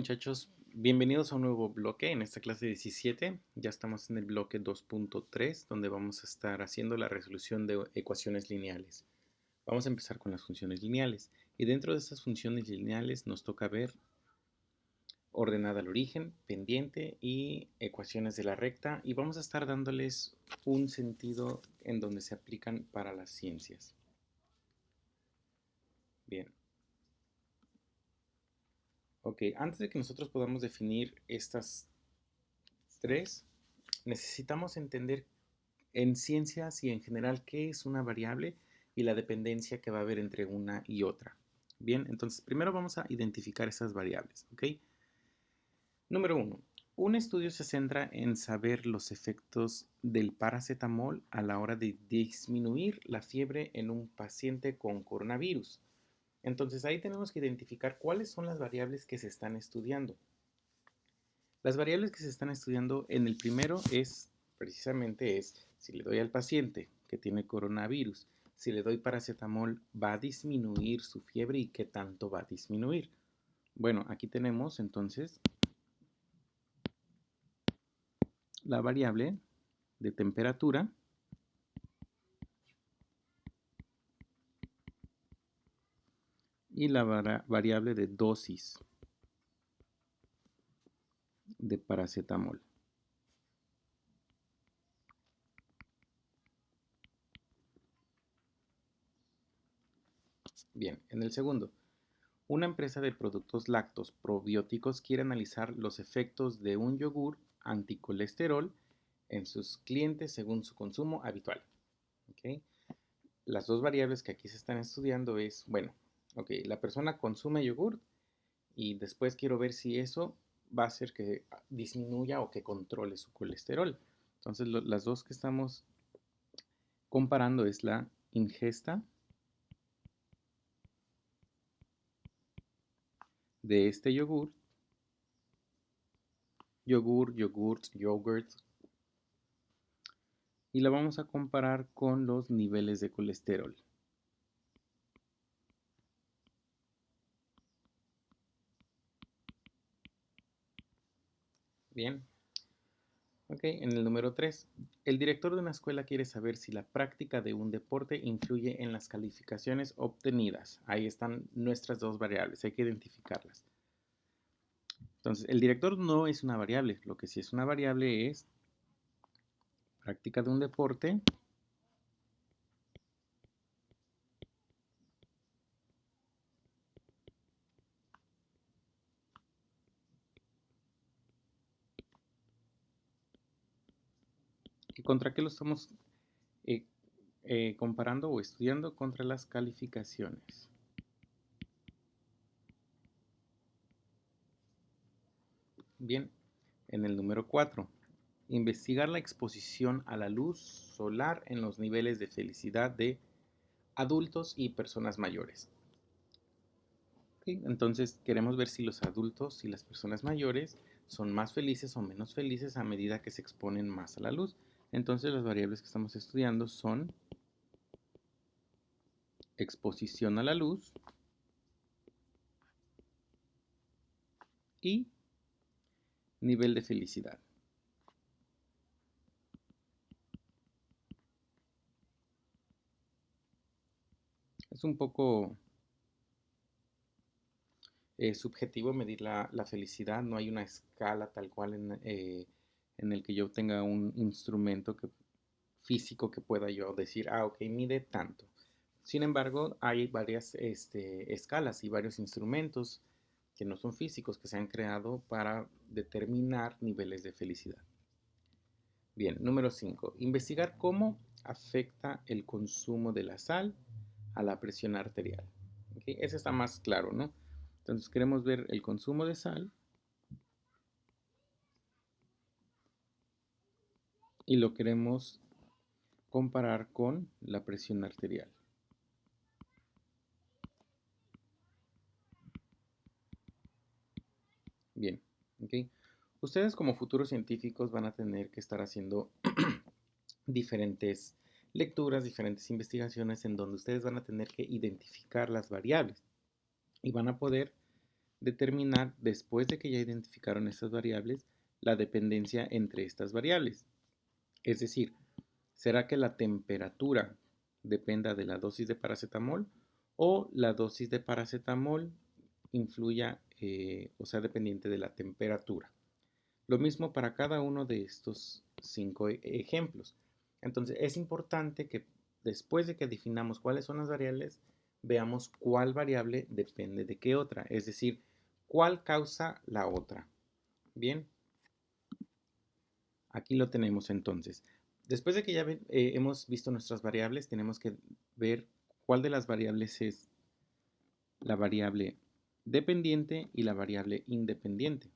Muchachos, bienvenidos a un nuevo bloque en esta clase 17. Ya estamos en el bloque 2.3, donde vamos a estar haciendo la resolución de ecuaciones lineales. Vamos a empezar con las funciones lineales. Y dentro de estas funciones lineales nos toca ver ordenada al origen, pendiente y ecuaciones de la recta. Y vamos a estar dándoles un sentido en donde se aplican para las ciencias. Bien. Ok, antes de que nosotros podamos definir estas tres, necesitamos entender en ciencias y en general qué es una variable y la dependencia que va a haber entre una y otra. Bien, entonces primero vamos a identificar esas variables, ¿ok? Número uno, un estudio se centra en saber los efectos del paracetamol a la hora de disminuir la fiebre en un paciente con coronavirus. Entonces ahí tenemos que identificar cuáles son las variables que se están estudiando. Las variables que se están estudiando en el primero precisamente si le doy al paciente que tiene coronavirus, si le doy paracetamol, ¿va a disminuir su fiebre y qué tanto va a disminuir? Bueno, aquí tenemos entonces la variable de temperatura y la variable de dosis de paracetamol. Bien, en el segundo, una empresa de productos lácteos probióticos quiere analizar los efectos de un yogur anticolesterol en sus clientes según su consumo habitual. ¿Okay? Las dos variables que aquí se están estudiando bueno, la persona consume yogur y después quiero ver si eso va a hacer que disminuya o que controle su colesterol. Entonces, las dos que estamos comparando es la ingesta de este yogurt, y la vamos a comparar con los niveles de colesterol. Bien. Ok, en el número 3, el director de una escuela quiere saber si la práctica de un deporte influye en las calificaciones obtenidas. Ahí están nuestras dos variables, hay que identificarlas. Entonces, el director no es una variable, lo que sí es una variable es práctica de un deporte y contra qué lo estamos eh, comparando o estudiando contra las calificaciones. Bien, en el número 4, investigar la exposición a la luz solar en los niveles de felicidad de adultos y personas mayores. ¿Sí? Entonces queremos ver si los adultos y las personas mayores son más felices o menos felices a medida que se exponen más a la luz. Entonces las variables que estamos estudiando son exposición a la luz y nivel de felicidad. Es un poco subjetivo medir la felicidad, no hay una escala tal cual en el que yo tenga un instrumento físico que pueda yo decir, ok, mide tanto. Sin embargo, hay varias escalas y varios instrumentos que no son físicos que se han creado para determinar niveles de felicidad. Bien, número 5. Investigar cómo afecta el consumo de la sal a la presión arterial. ¿Okay? Ese está más claro, ¿no? Entonces queremos ver el consumo de sal y lo queremos comparar con la presión arterial. Bien, ¿ok? Ustedes como futuros científicos van a tener que estar haciendo diferentes lecturas, diferentes investigaciones en donde ustedes van a tener que identificar las variables y van a poder determinar, después de que ya identificaron estas variables, la dependencia entre estas variables. Es decir, ¿será que la temperatura dependa de la dosis de paracetamol o la dosis de paracetamol influya o sea dependiente de la temperatura? Lo mismo para cada uno de estos 5 ejemplos. Entonces es importante que después de que definamos cuáles son las variables, veamos cuál variable depende de qué otra, es decir, cuál causa la otra. Bien, aquí lo tenemos entonces. Después de que ya hemos visto nuestras variables, tenemos que ver cuál de las variables es la variable dependiente y la variable independiente.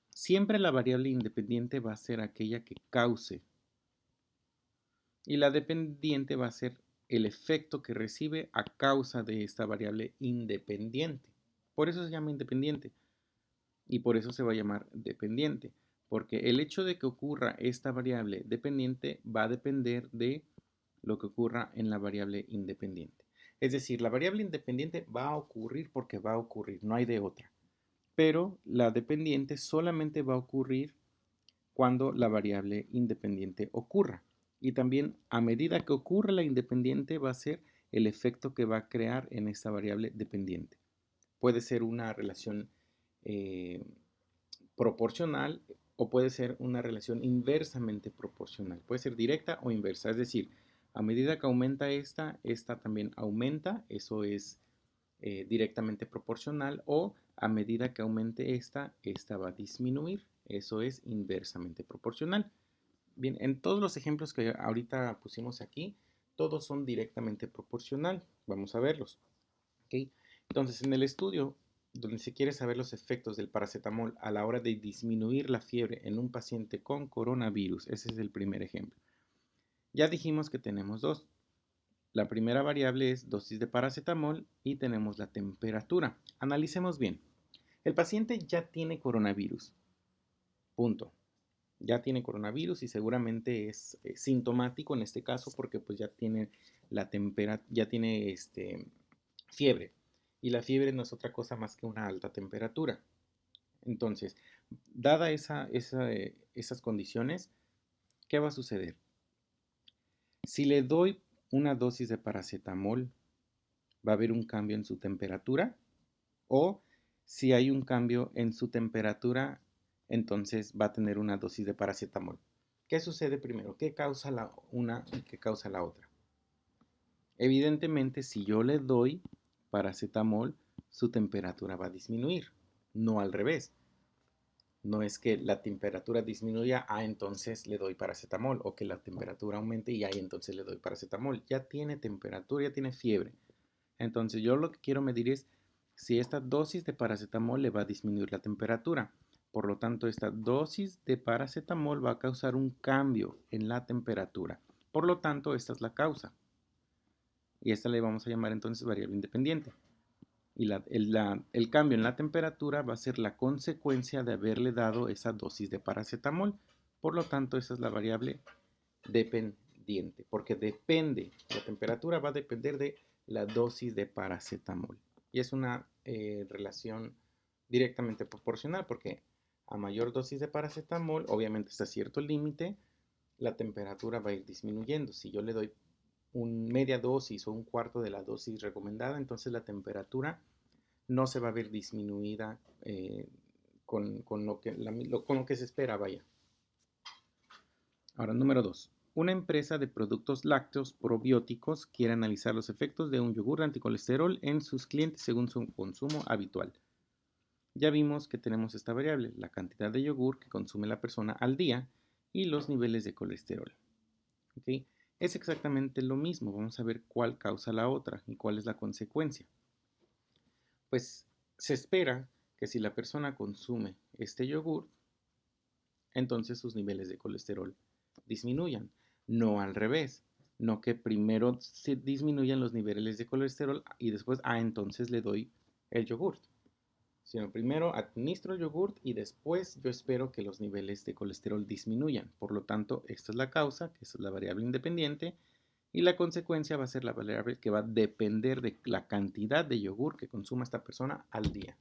Siempre la variable independiente va a ser aquella que cause y la dependiente va a ser el efecto que recibe a causa de esta variable independiente. Por eso se llama independiente y por eso se va a llamar dependiente, porque el hecho de que ocurra esta variable dependiente va a depender de lo que ocurra en la variable independiente. Es decir, la variable independiente va a ocurrir porque va a ocurrir, no hay de otra. Pero la dependiente solamente va a ocurrir cuando la variable independiente ocurra. Y también a medida que ocurra la independiente va a ser el efecto que va a crear en esta variable dependiente. Puede ser una relación proporcional o puede ser una relación inversamente proporcional. Puede ser directa o inversa. Es decir, a medida que aumenta esta también aumenta. Eso es directamente proporcional, o a medida que aumente esta va a disminuir. Eso es inversamente proporcional. Bien, en todos los ejemplos que ahorita pusimos aquí, todos son directamente proporcional. Vamos a verlos. ¿Okay? Entonces, en el estudio donde se quiere saber los efectos del paracetamol a la hora de disminuir la fiebre en un paciente con coronavirus, ese es el primer ejemplo. Ya dijimos que tenemos dos. La primera variable es dosis de paracetamol y tenemos la temperatura. Analicemos bien. El paciente ya tiene coronavirus. Punto. Ya tiene coronavirus y seguramente es sintomático en este caso porque pues ya tiene la ya tiene fiebre. Y la fiebre no es otra cosa más que una alta temperatura. Entonces, dada esas condiciones, ¿qué va a suceder? Si le doy una dosis de paracetamol, ¿va a haber un cambio en su temperatura? O si hay un cambio en su temperatura, entonces va a tener una dosis de paracetamol. ¿Qué sucede primero? ¿Qué causa la una y qué causa la otra? Evidentemente, si yo le doy paracetamol, su temperatura va a disminuir, no al revés. No es que la temperatura disminuya, entonces le doy paracetamol, o que la temperatura aumente y entonces le doy paracetamol. Ya tiene temperatura, ya tiene fiebre. Entonces yo lo que quiero medir es si esta dosis de paracetamol le va a disminuir la temperatura. Por lo tanto, esta dosis de paracetamol va a causar un cambio en la temperatura. Por lo tanto, esta es la causa. Y esta le vamos a llamar entonces variable independiente. Y el cambio en la temperatura va a ser la consecuencia de haberle dado esa dosis de paracetamol. Por lo tanto, esa es la variable dependiente, porque depende, la temperatura va a depender de la dosis de paracetamol. Y es una relación directamente proporcional, porque a mayor dosis de paracetamol, obviamente hasta cierto límite, la temperatura va a ir disminuyendo. Si yo le doy media dosis o un cuarto de la dosis recomendada, entonces la temperatura no se va a ver disminuida con lo que se espera, vaya. Ahora, número 2. Una empresa de productos lácteos probióticos quiere analizar los efectos de un yogur anticolesterol en sus clientes según su consumo habitual. Ya vimos que tenemos esta variable, la cantidad de yogur que consume la persona al día y los niveles de colesterol. ¿Okay? Es exactamente lo mismo. Vamos a ver cuál causa la otra y cuál es la consecuencia. Pues se espera que si la persona consume este yogur, entonces sus niveles de colesterol disminuyan, no al revés, no que primero se disminuyan los niveles de colesterol y después, entonces le doy el yogurt, sino primero administro el yogurt y después yo espero que los niveles de colesterol disminuyan. Por lo tanto, esta es la causa, que es la variable independiente, Y la consecuencia va a ser la variable que va a depender de la cantidad de yogur que consuma esta persona al día.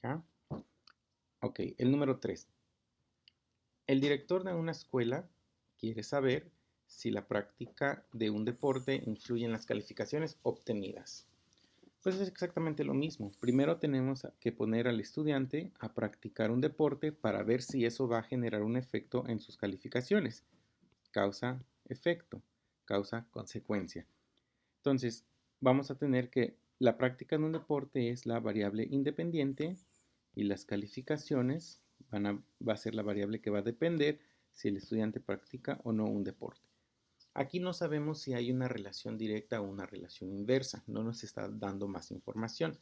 ¿Ya? Ok, el número 3. El director de una escuela quiere saber si la práctica de un deporte influye en las calificaciones obtenidas. Pues es exactamente lo mismo. Primero tenemos que poner al estudiante a practicar un deporte para ver si eso va a generar un efecto en sus calificaciones. Causa, efecto, causa, consecuencia. Entonces, vamos a tener que la práctica de un deporte es la variable independiente y las calificaciones va a ser la variable que va a depender si el estudiante practica o no un deporte. Aquí no sabemos si hay una relación directa o una relación inversa, no nos está dando más información.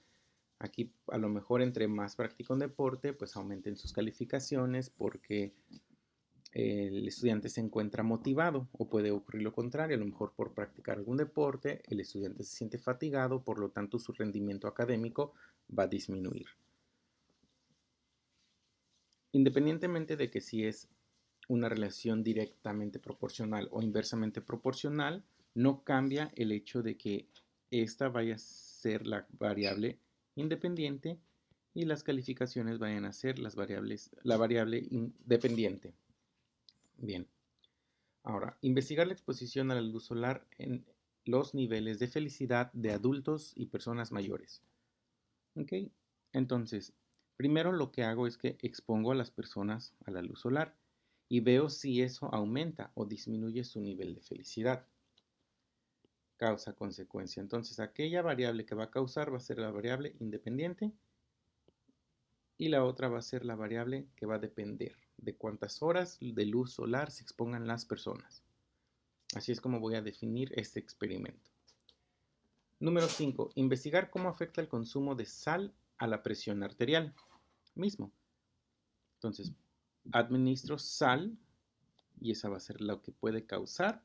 Aquí a lo mejor entre más practica un deporte, pues aumenten sus calificaciones porque el estudiante se encuentra motivado, o puede ocurrir lo contrario, a lo mejor por practicar algún deporte el estudiante se siente fatigado, por lo tanto su rendimiento académico va a disminuir. Independientemente de que si es una relación directamente proporcional o inversamente proporcional, no cambia el hecho de que esta vaya a ser la variable independiente y las calificaciones vayan a ser la variable independiente. Bien, ahora, investigar la exposición a la luz solar en los niveles de felicidad de adultos y personas mayores. ¿Ok? Entonces, primero lo que hago es que expongo a las personas a la luz solar y veo si eso aumenta o disminuye su nivel de felicidad. Causa, consecuencia. Entonces, aquella variable que va a causar va a ser la variable independiente y la otra va a ser la variable que va a depender de cuántas horas de luz solar se expongan las personas. Así es como voy a definir este experimento. Número 5. Investigar cómo afecta el consumo de sal a la presión arterial. Mismo. Entonces, administro sal y esa va a ser lo que puede causar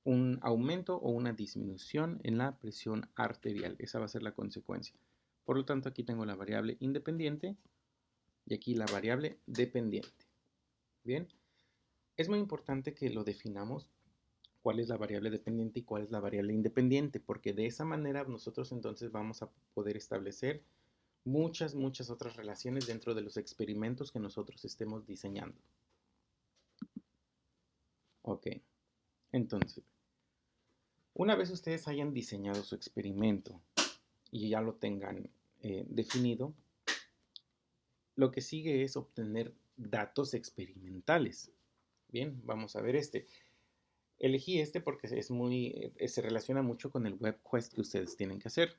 un aumento o una disminución en la presión arterial. Esa va a ser la consecuencia. Por lo tanto, aquí tengo la variable independiente y aquí la variable dependiente. Bien, es muy importante que lo definamos cuál es la variable dependiente y cuál es la variable independiente, porque de esa manera nosotros entonces vamos a poder establecer muchas otras relaciones dentro de los experimentos que nosotros estemos diseñando. Ok, entonces, una vez ustedes hayan diseñado su experimento y ya lo tengan definido, lo que sigue es obtener datos experimentales. Bien, vamos a ver este. Elegí este porque se relaciona mucho con el web quest que ustedes tienen que hacer.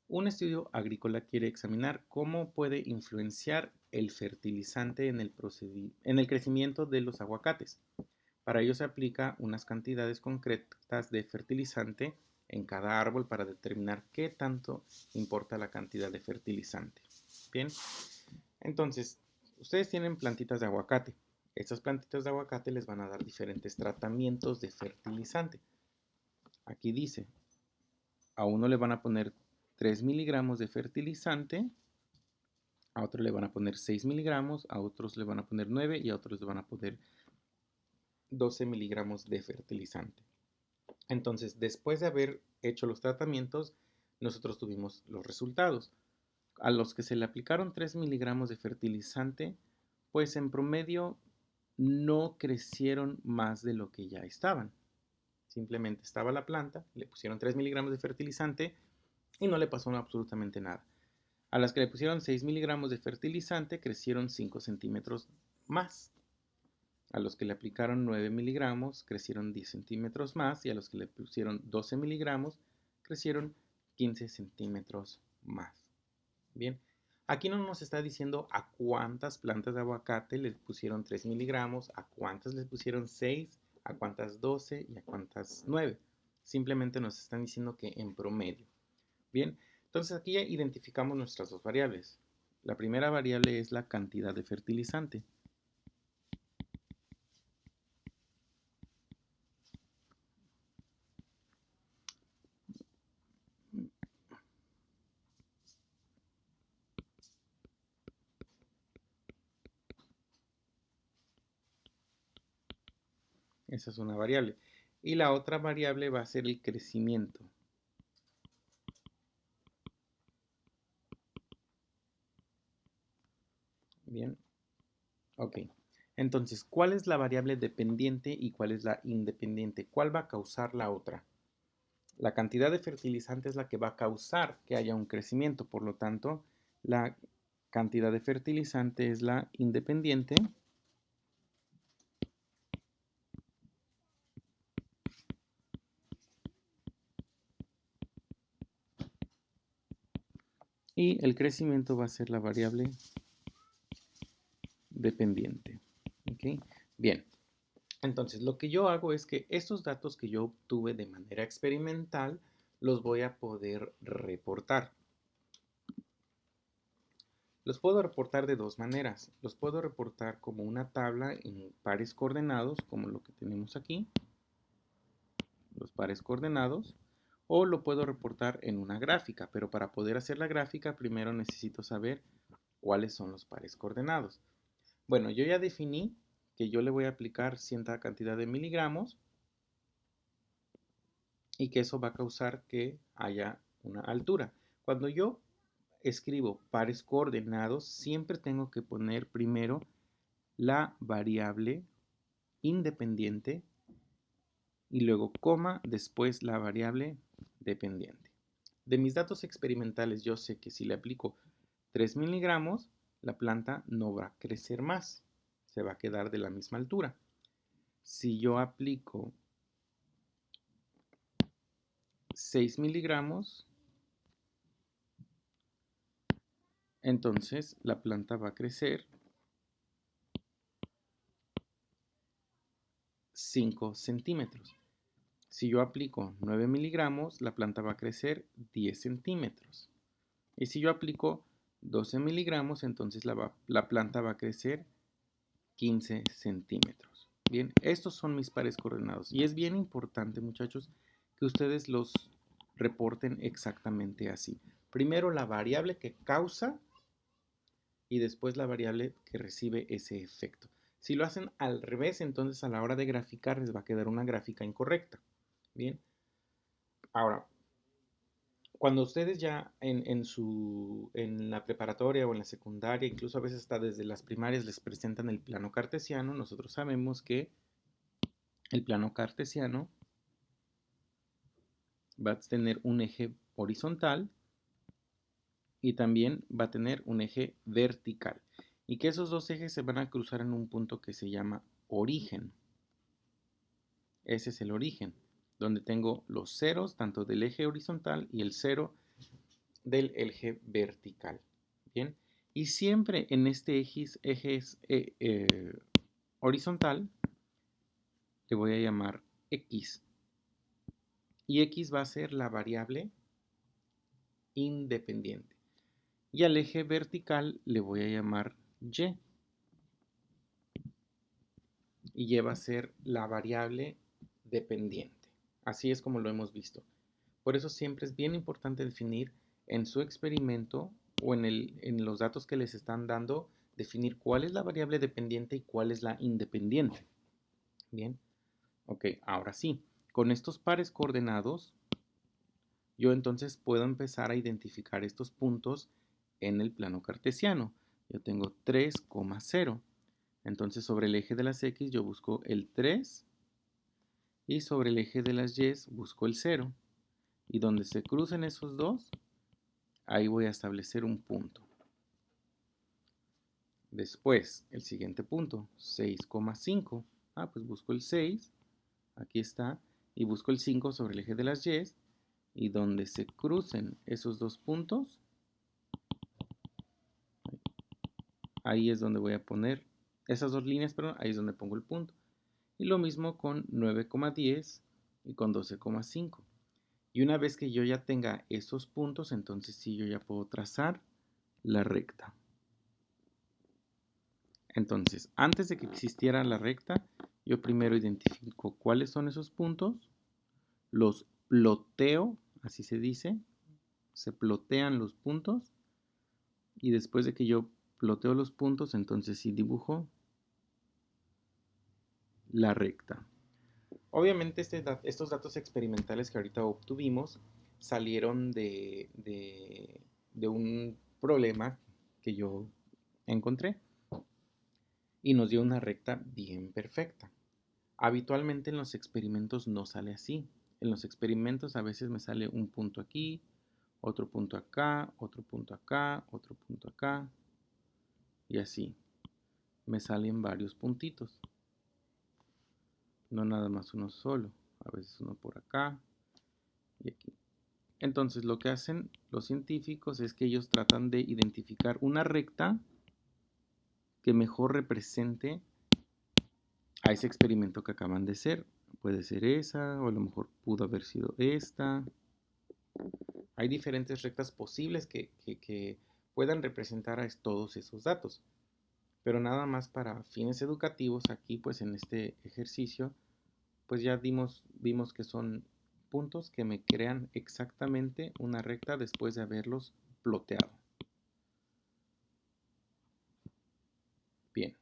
Un estudio agrícola quiere examinar cómo puede influenciar el fertilizante en el crecimiento de los aguacates. Para ello se aplica unas cantidades concretas de fertilizante en cada árbol para determinar qué tanto importa la cantidad de fertilizante. Bien, entonces, ustedes tienen plantitas de aguacate. Estas plantitas de aguacate les van a dar diferentes tratamientos de fertilizante. Aquí dice, a uno le van a poner 3 miligramos de fertilizante, a otro le van a poner 6 miligramos, a otros le van a poner 9 y a otros le van a poner 12 miligramos de fertilizante. Entonces, después de haber hecho los tratamientos, nosotros tuvimos los resultados. A los que se le aplicaron 3 miligramos de fertilizante, pues en promedio no crecieron más de lo que ya estaban. Simplemente estaba la planta, le pusieron 3 miligramos de fertilizante y no le pasó absolutamente nada. A las que le pusieron 6 miligramos de fertilizante crecieron 5 centímetros más. A los que le aplicaron 9 miligramos crecieron 10 centímetros más y a los que le pusieron 12 miligramos crecieron 15 centímetros más. Bien, aquí no nos está diciendo a cuántas plantas de aguacate les pusieron 3 miligramos, a cuántas les pusieron 6, a cuántas 12 y a cuántas 9. Simplemente nos están diciendo que en promedio. Bien, entonces aquí ya identificamos nuestras dos variables. La primera variable es la cantidad de fertilizante. Esa es una variable. Y la otra variable va a ser el crecimiento. Bien. Ok. Entonces, ¿cuál es la variable dependiente y cuál es la independiente? ¿Cuál va a causar la otra? La cantidad de fertilizante es la que va a causar que haya un crecimiento. Por lo tanto, la cantidad de fertilizante es la independiente. Y el crecimiento va a ser la variable dependiente. ¿Ok? Bien. Entonces, lo que yo hago es que estos datos que yo obtuve de manera experimental los voy a poder reportar. Los puedo reportar de dos maneras. Los puedo reportar como una tabla en pares coordenados, como lo que tenemos aquí, los pares coordenados, o lo puedo reportar en una gráfica, pero para poder hacer la gráfica primero necesito saber cuáles son los pares coordenados. Bueno, yo ya definí que yo le voy a aplicar cierta cantidad de miligramos y que eso va a causar que haya una altura. Cuando yo escribo pares coordenados, siempre tengo que poner primero la variable independiente y luego coma, después la variable dependiente. De mis datos experimentales yo sé que si le aplico 3 miligramos, la planta no va a crecer más, se va a quedar de la misma altura. Si yo aplico 6 miligramos, entonces la planta va a crecer 5 centímetros. Si yo aplico 9 miligramos, la planta va a crecer 10 centímetros. Y si yo aplico 12 miligramos, entonces la planta va a crecer 15 centímetros. Bien, estos son mis pares coordenados. Y es bien importante, muchachos, que ustedes los reporten exactamente así. Primero la variable que causa y después la variable que recibe ese efecto. Si lo hacen al revés, entonces a la hora de graficar les va a quedar una gráfica incorrecta. Bien, ahora, cuando ustedes ya en la preparatoria o en la secundaria, incluso a veces hasta desde las primarias les presentan el plano cartesiano, nosotros sabemos que el plano cartesiano va a tener un eje horizontal y también va a tener un eje vertical. Y que esos dos ejes se van a cruzar en un punto que se llama origen. Ese es el origen, donde tengo los ceros tanto del eje horizontal y el cero del eje vertical. Bien, y siempre en este eje horizontal le voy a llamar X. Y X va a ser la variable independiente. Y al eje vertical le voy a llamar Y. Y Y va a ser la variable dependiente. Así es como lo hemos visto. Por eso siempre es bien importante definir en su experimento o en los datos que les están dando, definir cuál es la variable dependiente y cuál es la independiente. Bien, ok, ahora sí, con estos pares coordenados, yo entonces puedo empezar a identificar estos puntos en el plano cartesiano. Yo tengo 3,0. Entonces sobre el eje de las X yo busco el 3 y sobre el eje de las Y busco el 0. Y donde se crucen esos dos, ahí voy a establecer un punto. Después, el siguiente punto, 6,5. Pues busco el 6, aquí está, y busco el 5 sobre el eje de las Y, y donde se crucen esos dos puntos, ahí es donde voy a poner, esas dos líneas, perdón, ahí es donde pongo el punto. Y lo mismo con 9,10 y con 12,5. Y una vez que yo ya tenga esos puntos, entonces sí yo ya puedo trazar la recta. Entonces, antes de que existiera la recta, yo primero identifico cuáles son esos puntos, los ploteo, así se dice, se plotean los puntos, y después de que yo ploteo los puntos, entonces sí dibujo la recta. Obviamente estos datos experimentales que ahorita obtuvimos salieron de un problema que yo encontré y nos dio una recta bien perfecta. Habitualmente en los experimentos no sale así. En los experimentos a veces me sale un punto aquí, otro punto acá, otro punto acá, otro punto acá y así. Me salen varios puntitos, no nada más uno solo. A veces uno por acá y aquí. Entonces lo que hacen los científicos es que ellos tratan de identificar una recta que mejor represente a ese experimento que acaban de hacer. Puede ser esa, o a lo mejor pudo haber sido esta. Hay diferentes rectas posibles que puedan representar a todos esos datos. Pero nada más para fines educativos, aquí pues en este ejercicio, pues ya vimos que son puntos que me crean exactamente una recta después de haberlos ploteado. Bien,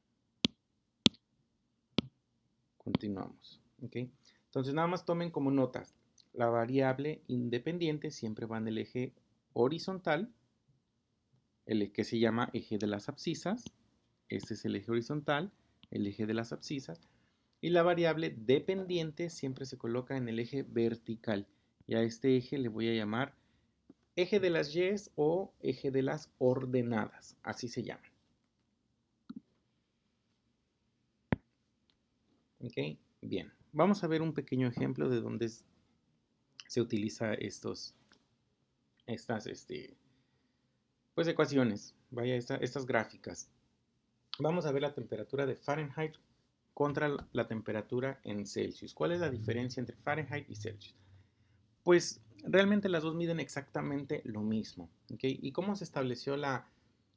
continuamos. ¿Okay? Entonces nada más tomen como notas. La variable independiente siempre va en el eje horizontal, el que se llama eje de las abscisas. Este es el eje horizontal, el eje de las abscisas. Y la variable dependiente siempre se coloca en el eje vertical. Y a este eje le voy a llamar eje de las Y's o eje de las ordenadas. Así se llama. ¿Ok? Bien. Vamos a ver un pequeño ejemplo de dónde se utiliza estas pues ecuaciones. Vaya, estas gráficas. Vamos a ver la temperatura de Fahrenheit contra la temperatura en Celsius. ¿Cuál es la diferencia entre Fahrenheit y Celsius? Pues realmente las dos miden exactamente lo mismo. ¿Okay? ¿Y cómo se estableció la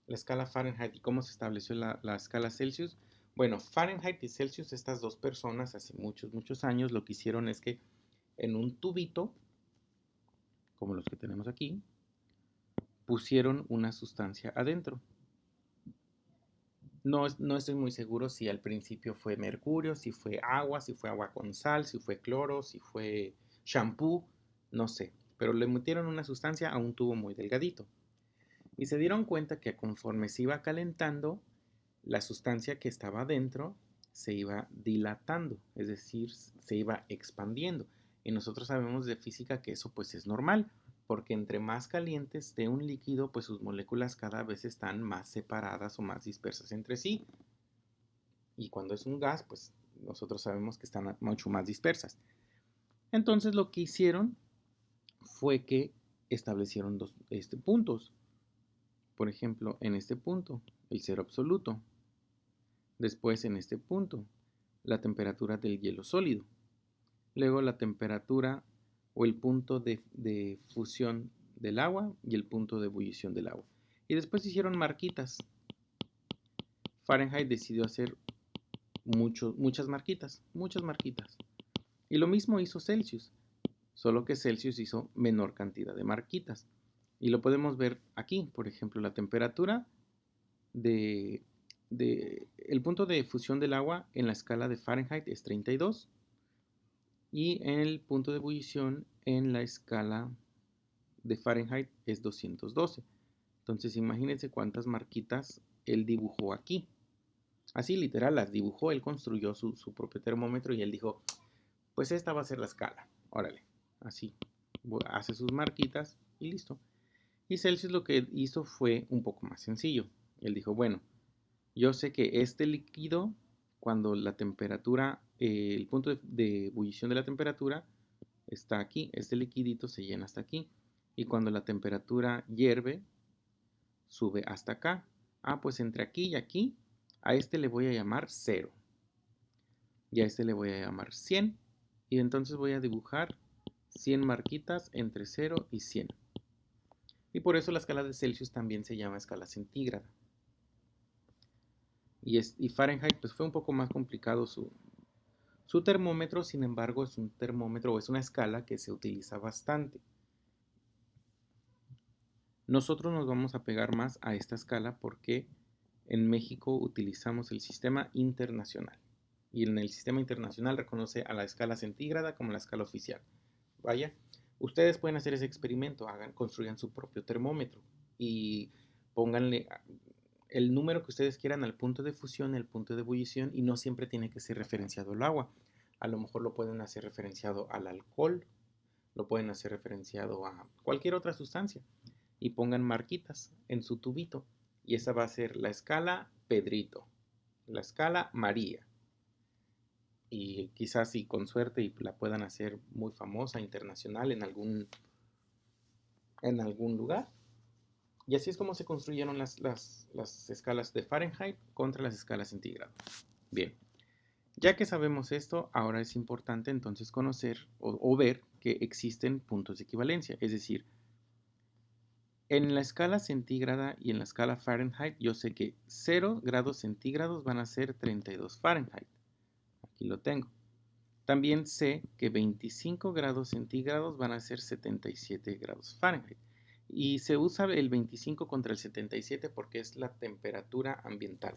escala Fahrenheit y cómo se estableció la escala Celsius? Bueno, Fahrenheit y Celsius, estas dos personas hace muchos años lo que hicieron es que en un tubito, como los que tenemos aquí, pusieron una sustancia adentro. No estoy muy seguro si al principio fue mercurio, si fue agua con sal, si fue cloro, si fue shampoo, no sé. Pero le metieron una sustancia a un tubo muy delgadito. Y se dieron cuenta que conforme se iba calentando, la sustancia que estaba adentro se iba dilatando, es decir, se iba expandiendo. Y nosotros sabemos de física que eso pues es normal, porque entre más caliente esté un líquido, pues sus moléculas cada vez están más separadas o más dispersas entre sí. Y cuando es un gas, pues nosotros sabemos que están mucho más dispersas. Entonces lo que hicieron fue que establecieron dos puntos. Por ejemplo, en este punto, el cero absoluto. Después, en este punto, la temperatura del hielo sólido. Luego, la temperatura o el punto de fusión del agua y el punto de ebullición del agua. Y después hicieron marquitas. Fahrenheit decidió hacer muchas marquitas. Y lo mismo hizo Celsius, solo que Celsius hizo menor cantidad de marquitas. Y lo podemos ver aquí, por ejemplo, la temperatura el punto de fusión del agua en la escala de Fahrenheit es 32 y en el punto de ebullición en la escala de Fahrenheit es 212. Entonces imagínense cuántas marquitas él dibujó aquí. Así literal las dibujó, él construyó su propio termómetro y él dijo, pues esta va a ser la escala, órale, así, hace sus marquitas y listo. Y Celsius lo que hizo fue un poco más sencillo. Él dijo, bueno, yo sé que este líquido, cuando la temperatura, el punto de ebullición de la temperatura está aquí, este liquidito se llena hasta aquí. Y cuando la temperatura hierve, sube hasta acá. Ah, pues entre aquí y aquí, a este le voy a llamar 0. Y a este le voy a llamar 100. Y entonces voy a dibujar 100 marquitas entre 0 y 100. Y por eso la escala de Celsius también se llama escala centígrada. Y Fahrenheit pues fue un poco más complicado su termómetro, sin embargo es un termómetro o es una escala que se utiliza bastante. Nosotros nos vamos a pegar más a esta escala porque en México utilizamos el sistema internacional y en el sistema internacional reconoce a la escala centígrada como la escala oficial. Vaya, ustedes pueden hacer ese experimento, construyan su propio termómetro y pónganle el número que ustedes quieran al punto de fusión, el punto de ebullición, y no siempre tiene que ser referenciado al agua. A lo mejor lo pueden hacer referenciado al alcohol, lo pueden hacer referenciado a cualquier otra sustancia y pongan marquitas en su tubito. Y esa va a ser la escala Pedrito, la escala María. Y quizás si con suerte y la puedan hacer muy famosa, internacional, en algún lugar. Y así es como se construyeron las escalas de Fahrenheit contra las escalas centígradas. Bien, ya que sabemos esto, ahora es importante entonces conocer o ver que existen puntos de equivalencia. Es decir, en la escala centígrada y en la escala Fahrenheit, yo sé que 0 grados centígrados van a ser 32 Fahrenheit. Aquí lo tengo. También sé que 25 grados centígrados van a ser 77 grados Fahrenheit. Y se usa el 25 contra el 77 porque es la temperatura ambiental.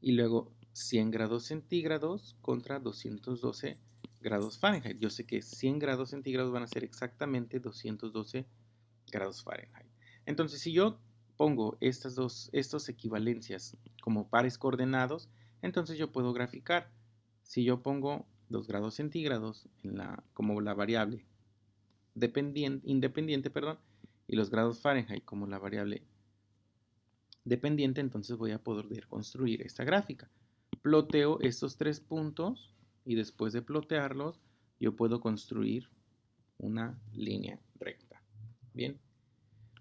Y luego 100 grados centígrados contra 212 grados Fahrenheit. Yo sé que 100 grados centígrados van a ser exactamente 212 grados Fahrenheit. Entonces, si yo pongo estas equivalencias como pares coordenados, entonces yo puedo graficar. Si yo pongo 2 grados centígrados como la variable independiente, y los grados Fahrenheit como la variable dependiente, entonces voy a poder construir esta gráfica. Ploteo estos tres puntos y después de plotearlos, yo puedo construir una línea recta. Bien.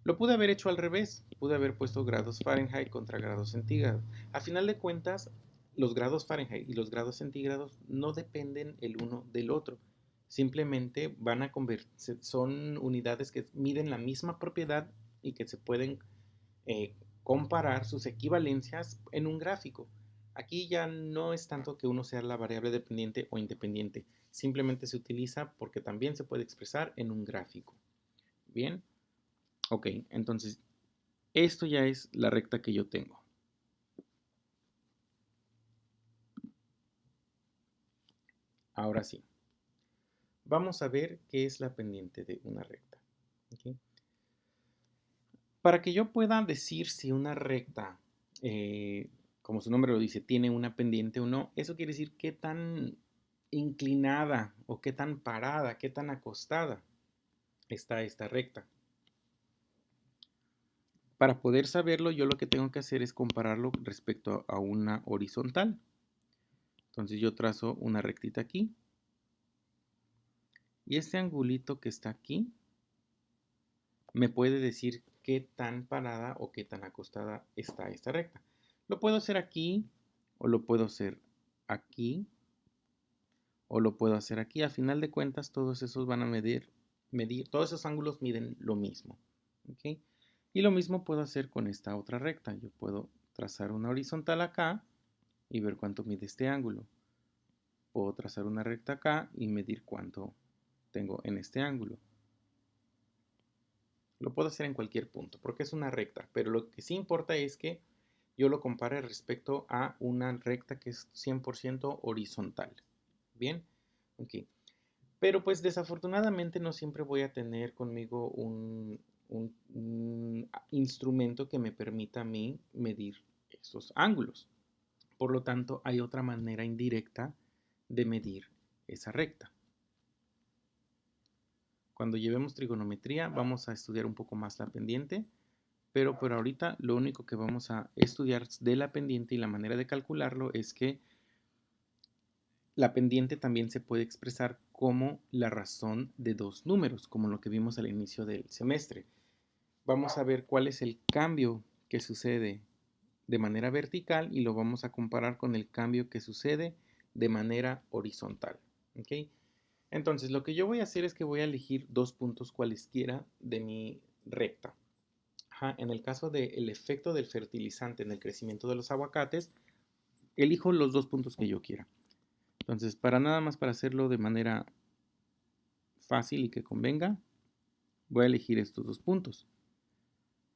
Lo pude haber hecho al revés, pude haber puesto grados Fahrenheit contra grados centígrados. A final de cuentas, los grados Fahrenheit y los grados centígrados no dependen el uno del otro. Simplemente van a convertirse, son unidades que miden la misma propiedad y que se pueden comparar sus equivalencias en un gráfico. Aquí ya no es tanto que uno sea la variable dependiente o independiente, simplemente se utiliza porque también se puede expresar en un gráfico. Bien. Ok, entonces esto ya es la recta que yo tengo. Ahora sí, vamos a ver qué es la pendiente de una recta. ¿Okay? Para que yo pueda decir si una recta, como su nombre lo dice, tiene una pendiente o no, eso quiere decir qué tan inclinada o qué tan parada, qué tan acostada está esta recta. Para poder saberlo, yo lo que tengo que hacer es compararlo respecto a una horizontal. Entonces yo trazo una rectita aquí. Y este angulito que está aquí me puede decir qué tan parada o qué tan acostada está esta recta. Lo puedo hacer aquí o lo puedo hacer aquí o lo puedo hacer aquí. A final de cuentas, todos esos van a medir, todos esos ángulos miden lo mismo. ¿Okay? Y lo mismo puedo hacer con esta otra recta. Yo puedo trazar una horizontal acá y ver cuánto mide este ángulo. Puedo trazar una recta acá y medir cuánto tengo en este ángulo. Lo puedo hacer en cualquier punto porque es una recta, pero lo que sí importa es que yo lo compare respecto a una recta que es 100% horizontal. Bien, ok. Pero pues desafortunadamente no siempre voy a tener conmigo un instrumento que me permita a mí medir estos ángulos. Por lo tanto, hay otra manera indirecta de medir esa recta. Cuando llevemos trigonometría vamos a estudiar un poco más la pendiente, pero por ahorita lo único que vamos a estudiar de la pendiente y la manera de calcularlo es que la pendiente también se puede expresar como la razón de dos números, como lo que vimos al inicio del semestre. Vamos a ver cuál es el cambio que sucede de manera vertical y lo vamos a comparar con el cambio que sucede de manera horizontal. ¿Okay? Entonces, lo que yo voy a hacer es que voy a elegir dos puntos cualesquiera de mi recta. En el caso del efecto del fertilizante en el crecimiento de los aguacates, elijo los dos puntos que yo quiera. Entonces, nada más para hacerlo de manera fácil y que convenga, voy a elegir estos dos puntos.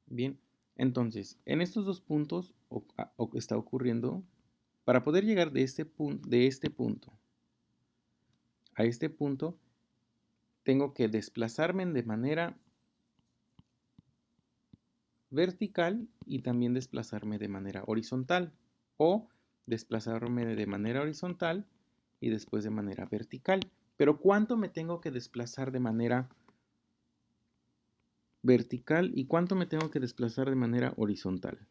Bien, entonces, en estos dos puntos está ocurriendo Para poder llegar de este punto a este punto, tengo que desplazarme de manera vertical y también desplazarme de manera horizontal, o desplazarme de manera horizontal y después de manera vertical. Pero ¿cuánto me tengo que desplazar de manera vertical y cuánto me tengo que desplazar de manera horizontal?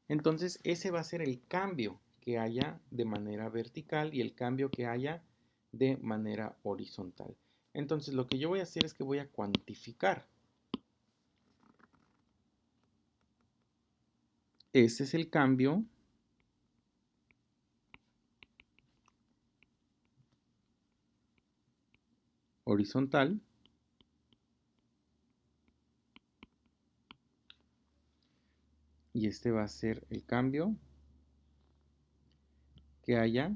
Entonces ese va a ser el cambio que haya de manera vertical y el cambio que haya de manera horizontal. Entonces lo que yo voy a hacer es que voy a cuantificar. Ese es el cambio horizontal y este va a ser el cambio que haya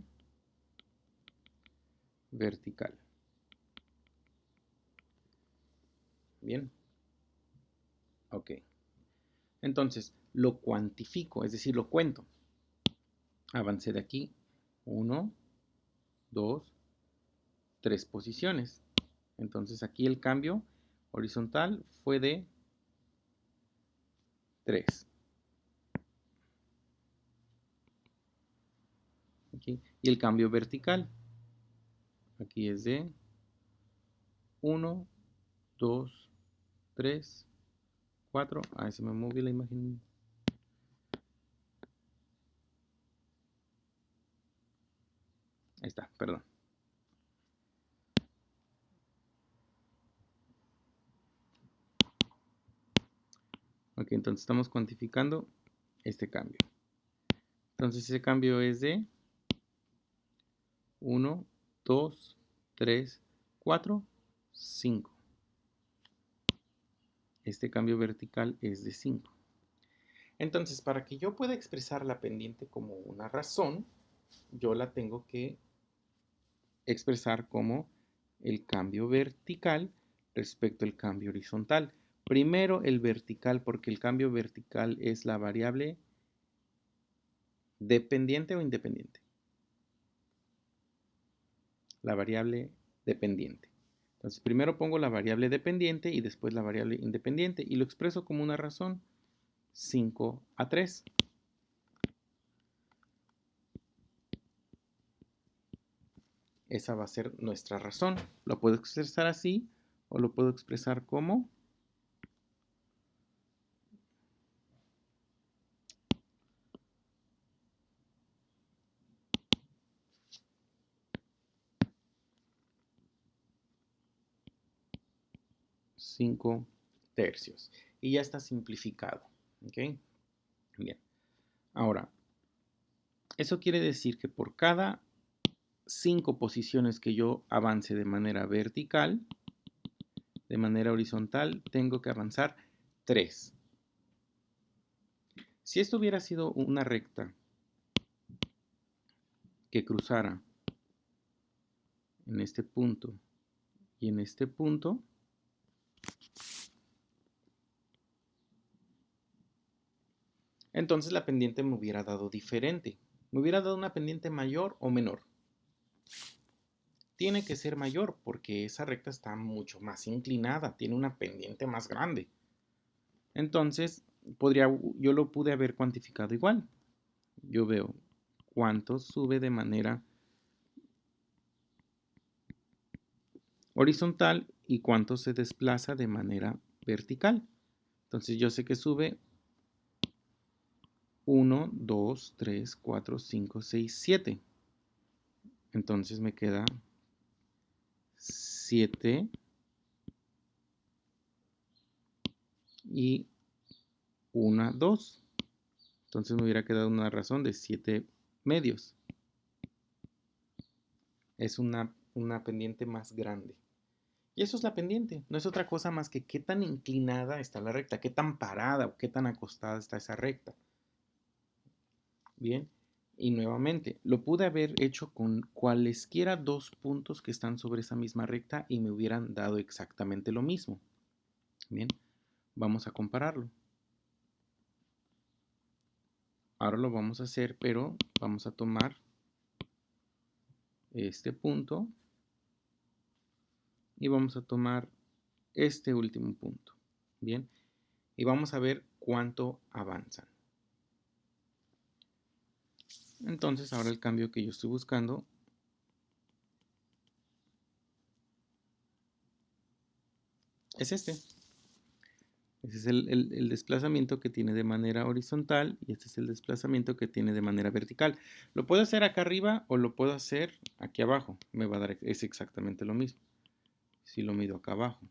vertical. Bien. Ok. Entonces lo cuantifico, es decir, lo cuento. Avancé de aquí 1, 2, 3 posiciones. Entonces aquí el cambio horizontal fue de 3. ¿Okay? Y el cambio vertical aquí es de 1, 2, 3, 4. Ahí se me movió la imagen. Ahí está, perdón. Ok, entonces estamos cuantificando este cambio. Entonces ese cambio es de 1, 2, 3, 4, 5. Este cambio vertical es de 5. Entonces, para que yo pueda expresar la pendiente como una razón, yo la tengo que expresar como el cambio vertical respecto al cambio horizontal. Primero el vertical, porque el cambio vertical es la variable dependiente o independiente. La variable dependiente. Entonces, primero pongo la variable dependiente y después la variable independiente y lo expreso como una razón, 5 a 3. Esa va a ser nuestra razón. Lo puedo expresar así o lo puedo expresar como 5 tercios. Y ya está simplificado. ¿Ok? Bien. Ahora, eso quiere decir que por cada 5 posiciones que yo avance de manera vertical, de manera horizontal, tengo que avanzar 3. Si esto hubiera sido una recta que cruzara en este punto y en este punto, entonces la pendiente me hubiera dado diferente. Me hubiera dado una pendiente mayor o menor. Tiene que ser mayor porque esa recta está mucho más inclinada, tiene una pendiente más grande. Entonces, yo lo pude haber cuantificado igual. Yo veo cuánto sube de manera horizontal y cuánto se desplaza de manera vertical. Entonces yo sé que sube 1, 2, 3, 4, 5, 6, 7. Entonces me queda 7 y 1, 2. Entonces me hubiera quedado una razón de 7 medios. Es una pendiente más grande. Y eso es la pendiente. No es otra cosa más que qué tan inclinada está la recta, qué tan parada o qué tan acostada está esa recta. Bien. Y nuevamente, lo pude haber hecho con cualesquiera dos puntos que están sobre esa misma recta y me hubieran dado exactamente lo mismo. Bien, vamos a compararlo. ahora lo vamos a hacer, pero vamos a tomar este punto y vamos a tomar este último punto. Bien, y vamos a ver cuánto avanzan. Entonces ahora el cambio que yo estoy buscando es este. Ese es el desplazamiento que tiene de manera horizontal y este es el desplazamiento que tiene de manera vertical. Lo puedo hacer acá arriba o lo puedo hacer aquí abajo. Me va a dar, es exactamente lo mismo. Si lo mido acá abajo.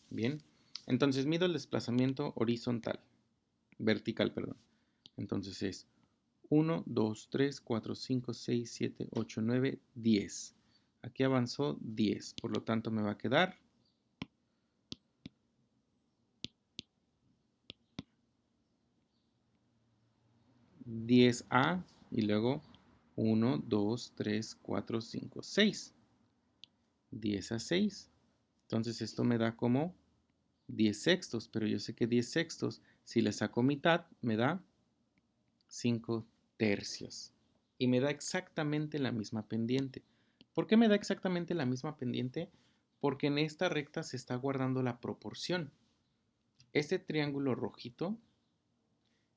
Bien, entonces mido el desplazamiento horizontal, vertical, perdón. Entonces es 1, 2, 3, 4, 5, 6, 7, 8, 9, 10. Aquí avanzó 10, por lo tanto me va a quedar 10A y luego 1, 2, 3, 4, 5, 6. 10 a 6. Entonces esto me da como 10 sextos, pero yo sé que 10 sextos, si le saco mitad, me da 5 tercios. Y me da exactamente la misma pendiente. ¿Por qué me da exactamente la misma pendiente? Porque en esta recta se está guardando la proporción. Este triángulo rojito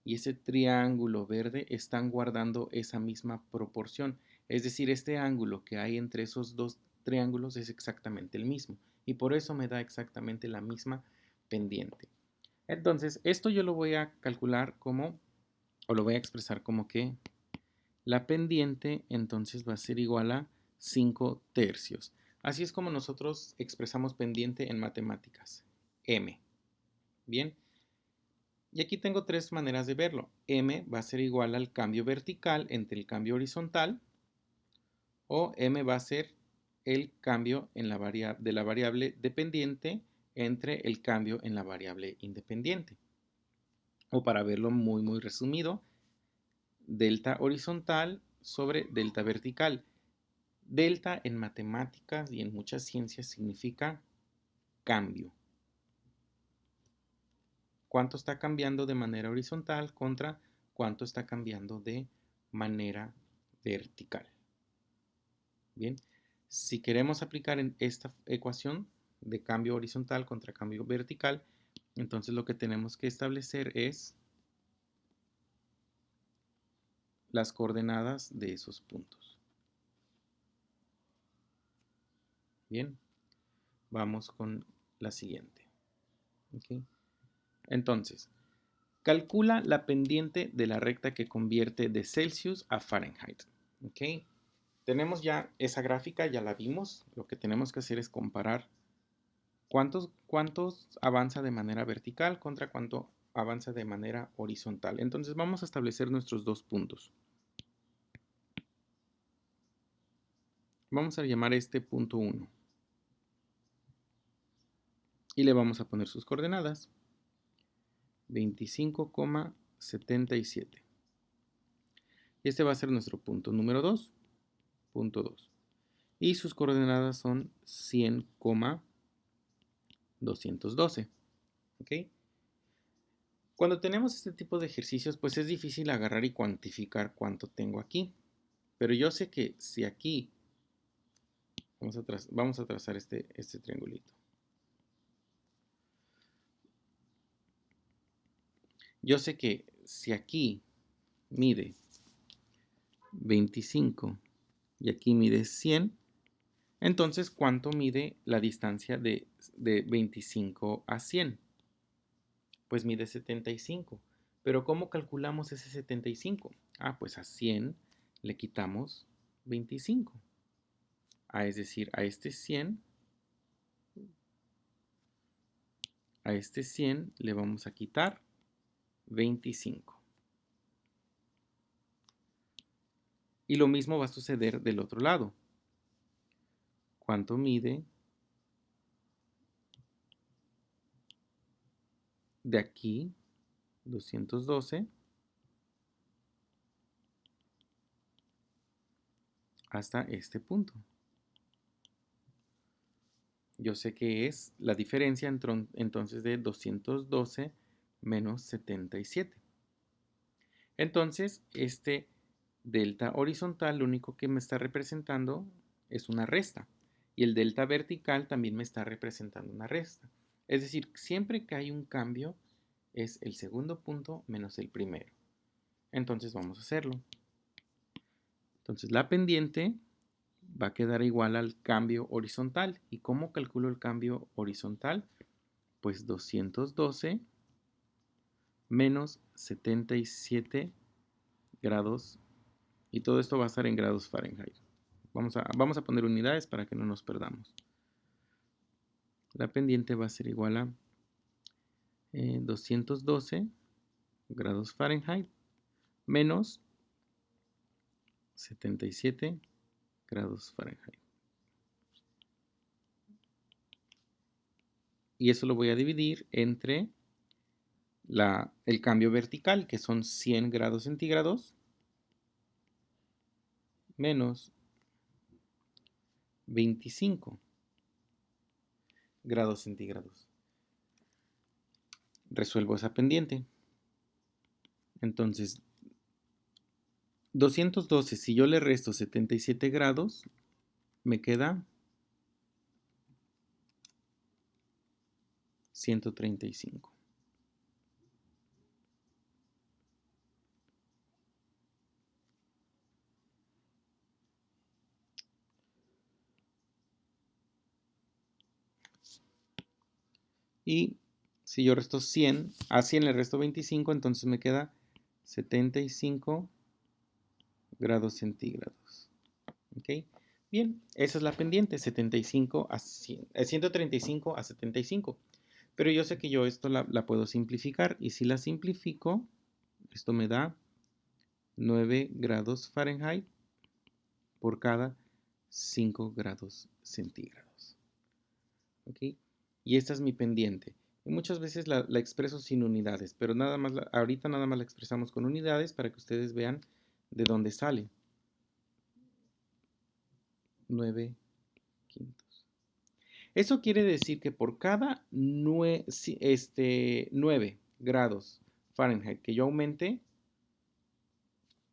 y ese triángulo verde están guardando esa misma proporción. Es decir, este ángulo que hay entre esos dos triángulos es exactamente el mismo. Y por eso me da exactamente la misma pendiente. Entonces, esto yo lo voy a calcular como, o lo voy a expresar como que la pendiente entonces va a ser igual a 5 tercios. Así es como nosotros expresamos pendiente en matemáticas. M. Bien. Y aquí tengo tres maneras de verlo. M va a ser igual al cambio vertical entre el cambio horizontal o M va a ser el cambio en de la variable dependiente entre el cambio en la variable independiente. O para verlo muy resumido, delta horizontal sobre delta vertical. Delta en matemáticas y en muchas ciencias significa cambio. Cuánto está cambiando de manera horizontal contra cuánto está cambiando de manera vertical. Bien, si queremos aplicar en esta ecuación de cambio horizontal contra cambio vertical, entonces lo que tenemos que establecer es las coordenadas de esos puntos. Bien, vamos con la siguiente. ¿Okay? Entonces, calcula la pendiente de la recta que convierte de Celsius a Fahrenheit. ¿Okay? Tenemos ya esa gráfica, ya la vimos. Lo que tenemos que hacer es comparar cuántos avanza de manera vertical contra cuánto avanza de manera horizontal. Entonces vamos a establecer nuestros dos puntos. Vamos a llamar este punto 1. Y le vamos a poner sus coordenadas. 25,77. Y este va a ser nuestro punto número 2. Punto 2. Y sus coordenadas son 100,212. ¿Ok? Cuando tenemos este tipo de ejercicios, pues es difícil agarrar y cuantificar cuánto tengo aquí. Pero yo sé que si aquí vamos a trazar este triangulito. Yo sé que si aquí mide 25 y aquí mide 100, entonces ¿cuánto mide la distancia de 25 a 100? Pues mide 75. Pero ¿cómo calculamos ese 75? Ah, pues a 100 le quitamos 25. Es decir, a este 100 le vamos a quitar 25. Y lo mismo va a suceder del otro lado. ¿Cuánto mide de aquí, 212, hasta este punto? yo sé que es la diferencia entonces de 212 menos 77. Entonces, este delta horizontal lo único que me está representando es una resta. Y el delta vertical también me está representando una resta. Es decir, siempre que hay un cambio, es el segundo punto menos el primero. Entonces vamos a hacerlo. Entonces la pendiente va a quedar igual al cambio horizontal. ¿Y cómo calculo el cambio horizontal? Pues 212 menos 77 grados. Y todo esto va a estar en grados Fahrenheit. Vamos a poner unidades para que no nos perdamos. La pendiente va a ser igual a 212 grados Fahrenheit menos 77 grados Fahrenheit. Y eso lo voy a dividir entre el cambio vertical, que son 100 grados centígrados, menos 25 grados centígrados. Resuelvo esa pendiente. Entonces, 212, si yo le resto 77 grados, me queda 135. Y si yo resto 100, a 100 le resto 25, entonces me queda 75 grados centígrados. ¿Ok? Bien, esa es la pendiente, 75 a 100, 135 a 75. Pero yo sé que yo esto la puedo simplificar. Y si la simplifico, esto me da 9 grados Fahrenheit por cada 5 grados centígrados. ¿Ok? Y esta es mi pendiente. Y muchas veces la expreso sin unidades, pero ahorita nada más la expresamos con unidades para que ustedes vean de dónde sale. 9 quintos. Eso quiere decir que por cada 9 grados Fahrenheit que yo aumente,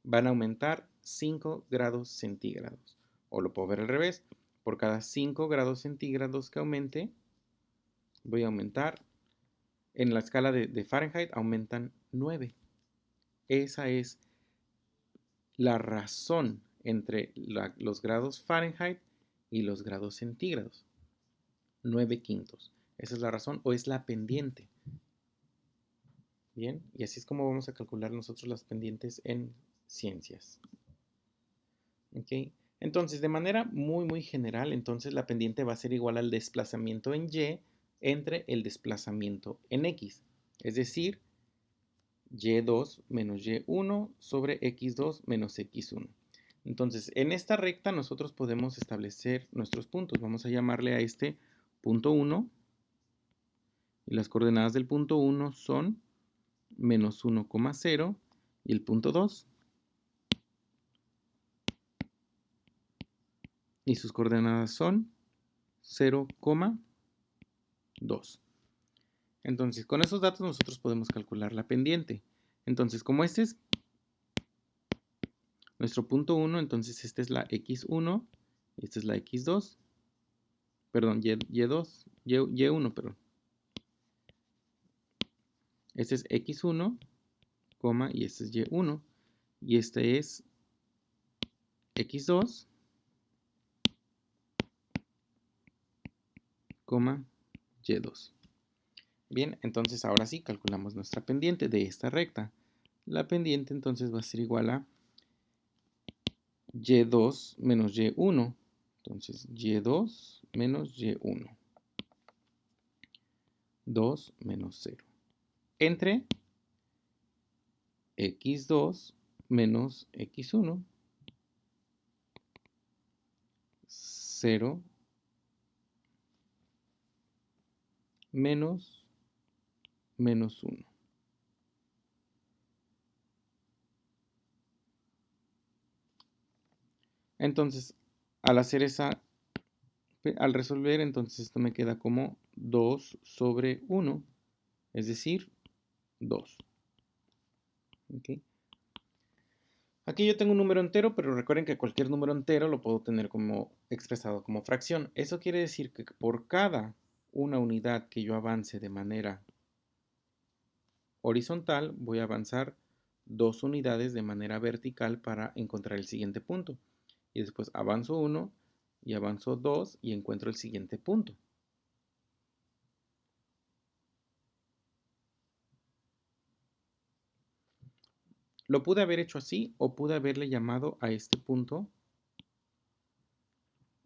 van a aumentar 5 grados centígrados. O lo puedo ver al revés. Por cada 5 grados centígrados que aumente, voy a aumentar, en la escala de Fahrenheit, aumentan 9. Esa es la razón entre los grados Fahrenheit y los grados centígrados. 9 quintos. Esa es la razón o es la pendiente. Bien, y así es como vamos a calcular nosotros las pendientes en ciencias. ¿Ok? Entonces, de manera muy general, entonces la pendiente va a ser igual al desplazamiento en Y entre el desplazamiento en X. Es decir, Y2 menos Y1 sobre X2 menos X1. Entonces, en esta recta nosotros podemos establecer nuestros puntos. Vamos a llamarle a este punto 1. Y las coordenadas del punto 1 son menos 1,0 y el punto 2. Y sus coordenadas son 0,2. Entonces, con esos datos nosotros podemos calcular la pendiente. Entonces, como este es nuestro punto 1, entonces esta es la X1, esta es la X2, perdón, Y2, Y1, perdón. Este es X1, y este es Y1, y este es X2, Y2. Bien, entonces ahora sí calculamos nuestra pendiente de esta recta. La pendiente entonces va a ser igual a Y2 menos Y1. Entonces Y2 menos Y1. 2 menos 0. Entre X2 menos X1. 0 menos 1. Entonces, al hacer esa Al resolver, entonces esto me queda como 2 sobre 1, es decir, 2. ¿Ok? Aquí yo tengo un número entero, pero recuerden que cualquier número entero lo puedo tener como expresado como fracción. Eso quiere decir que por cada una unidad que yo avance de manera horizontal, voy a avanzar 2 unidades de manera vertical para encontrar el siguiente punto. Y después avanzo 1 y avanzo 2 y encuentro el siguiente punto. Lo pude haber hecho así o pude haberle llamado a este punto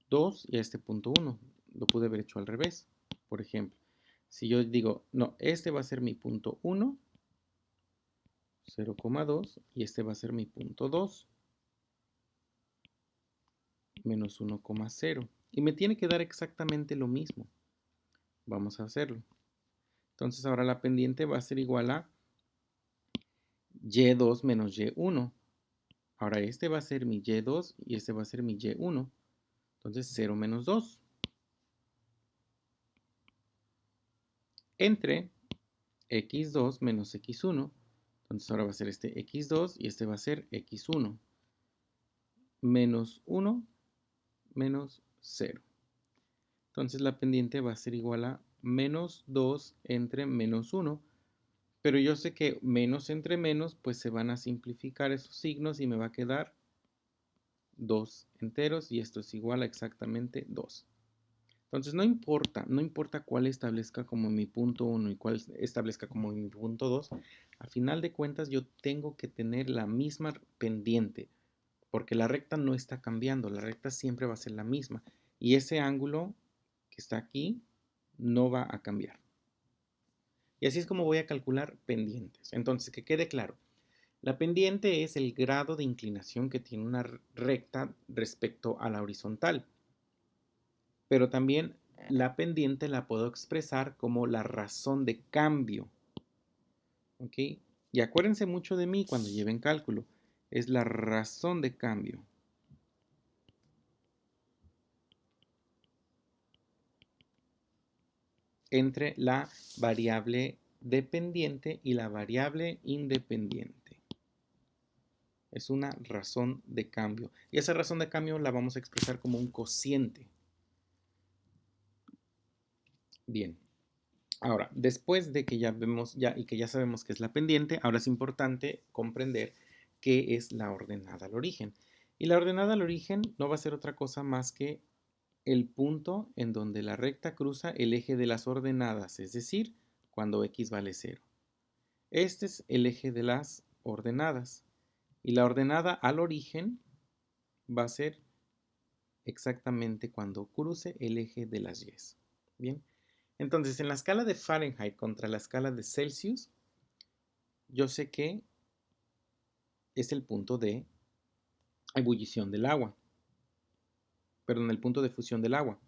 2 y a este punto 1. Lo pude haber hecho al revés. Por ejemplo, si yo digo, no, este va a ser mi punto 1, 0,2, y este va a ser mi punto 2, menos 1,0. Y me tiene que dar exactamente lo mismo. Vamos a hacerlo. Entonces ahora la pendiente va a ser igual a y2 menos y1. Ahora este va a ser mi y2 y este va a ser mi y1. Entonces 0 menos 2. Entre x2 menos x1. Entonces ahora va a ser este x2 y este va a ser x1. Menos 1 menos 0. Entonces la pendiente va a ser igual a menos 2 entre menos 1. Pero yo sé que menos entre menos, pues se van a simplificar esos signos y me va a quedar 2 enteros y esto es igual a exactamente 2. Entonces no importa cuál establezca como mi punto 1 y cuál establezca como mi punto 2, a final de cuentas yo tengo que tener la misma pendiente, porque la recta no está cambiando, la recta siempre va a ser la misma y ese ángulo que está aquí no va a cambiar. Y así es como voy a calcular pendientes. Entonces, que quede claro, la pendiente es el grado de inclinación que tiene una recta respecto a la horizontal. Pero también la pendiente la puedo expresar como la razón de cambio. ¿Ok? Y acuérdense mucho de mí cuando lleven cálculo. Es la razón de cambio entre la variable dependiente y la variable independiente. Es una razón de cambio. Y esa razón de cambio la vamos a expresar como un cociente. Bien. Ahora, después de que ya vemos y que ya sabemos qué es la pendiente, ahora es importante comprender qué es la ordenada al origen. Y la ordenada al origen no va a ser otra cosa más que el punto en donde la recta cruza el eje de las ordenadas, es decir, cuando x vale 0. Este es el eje de las ordenadas. Y la ordenada al origen va a ser exactamente cuando cruce el eje de las y. Bien. Entonces, en la escala de Fahrenheit contra la escala de Celsius, yo sé que es el punto de ebullición del agua, perdón, el punto de fusión del agua.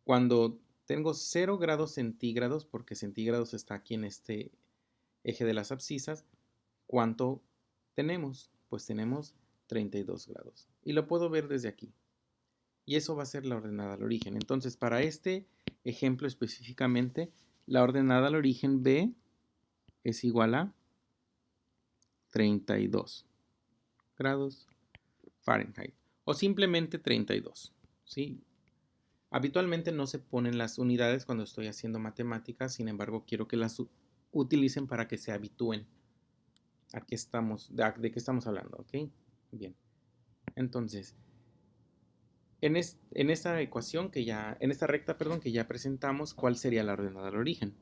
Cuando tengo 0 grados centígrados, porque centígrados está aquí en este eje de las abscisas, ¿cuánto tenemos? Pues tenemos 32 grados. Y lo puedo ver desde aquí. Y eso va a ser la ordenada al origen. Entonces, para este ejemplo específicamente, la ordenada al origen B es igual a 32 grados Fahrenheit o simplemente 32, ¿sí? Habitualmente no se ponen las unidades cuando estoy haciendo matemáticas, sin embargo quiero que las utilicen para que se habitúen a qué de qué estamos hablando, ¿ok? Bien, entonces, en esta ecuación en esta recta, perdón, que ya presentamos, ¿cuál sería la ordenada al origen?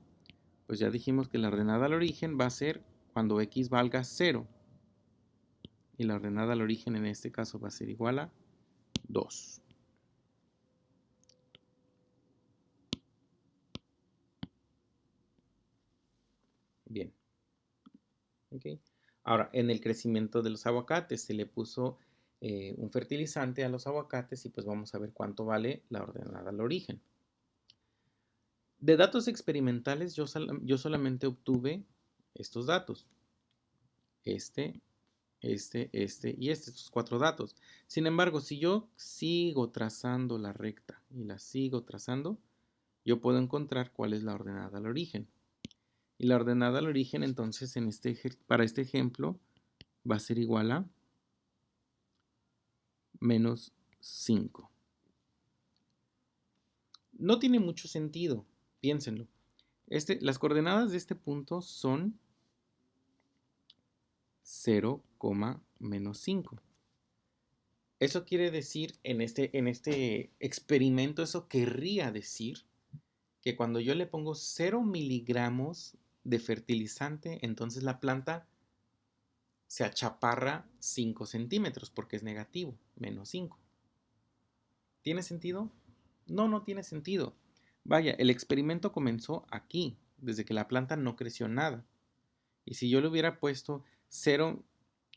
Pues ya dijimos que la ordenada al origen va a ser cuando x valga 0. Y la ordenada al origen en este caso va a ser igual a 2. Bien. ¿Okay? Ahora, en el crecimiento de los aguacates se le puso un fertilizante a los aguacates y pues vamos a ver cuánto vale la ordenada al origen. De datos experimentales yo solamente obtuve estos datos. Este estos 4 datos. Sin embargo, si yo sigo trazando la recta y la sigo trazando, yo puedo encontrar cuál es la ordenada al origen. Y la ordenada al origen, entonces, para este ejemplo, va a ser igual a menos 5. No tiene mucho sentido, piénsenlo. Las coordenadas de este punto son 0, menos 5. Eso quiere decir, en este experimento, eso querría decir que cuando yo le pongo 0 miligramos de fertilizante, entonces la planta se achaparra 5 centímetros porque es negativo, menos 5. ¿Tiene sentido? No, no tiene sentido. Vaya, el experimento comenzó aquí, desde que la planta no creció nada. Y si yo le hubiera puesto 0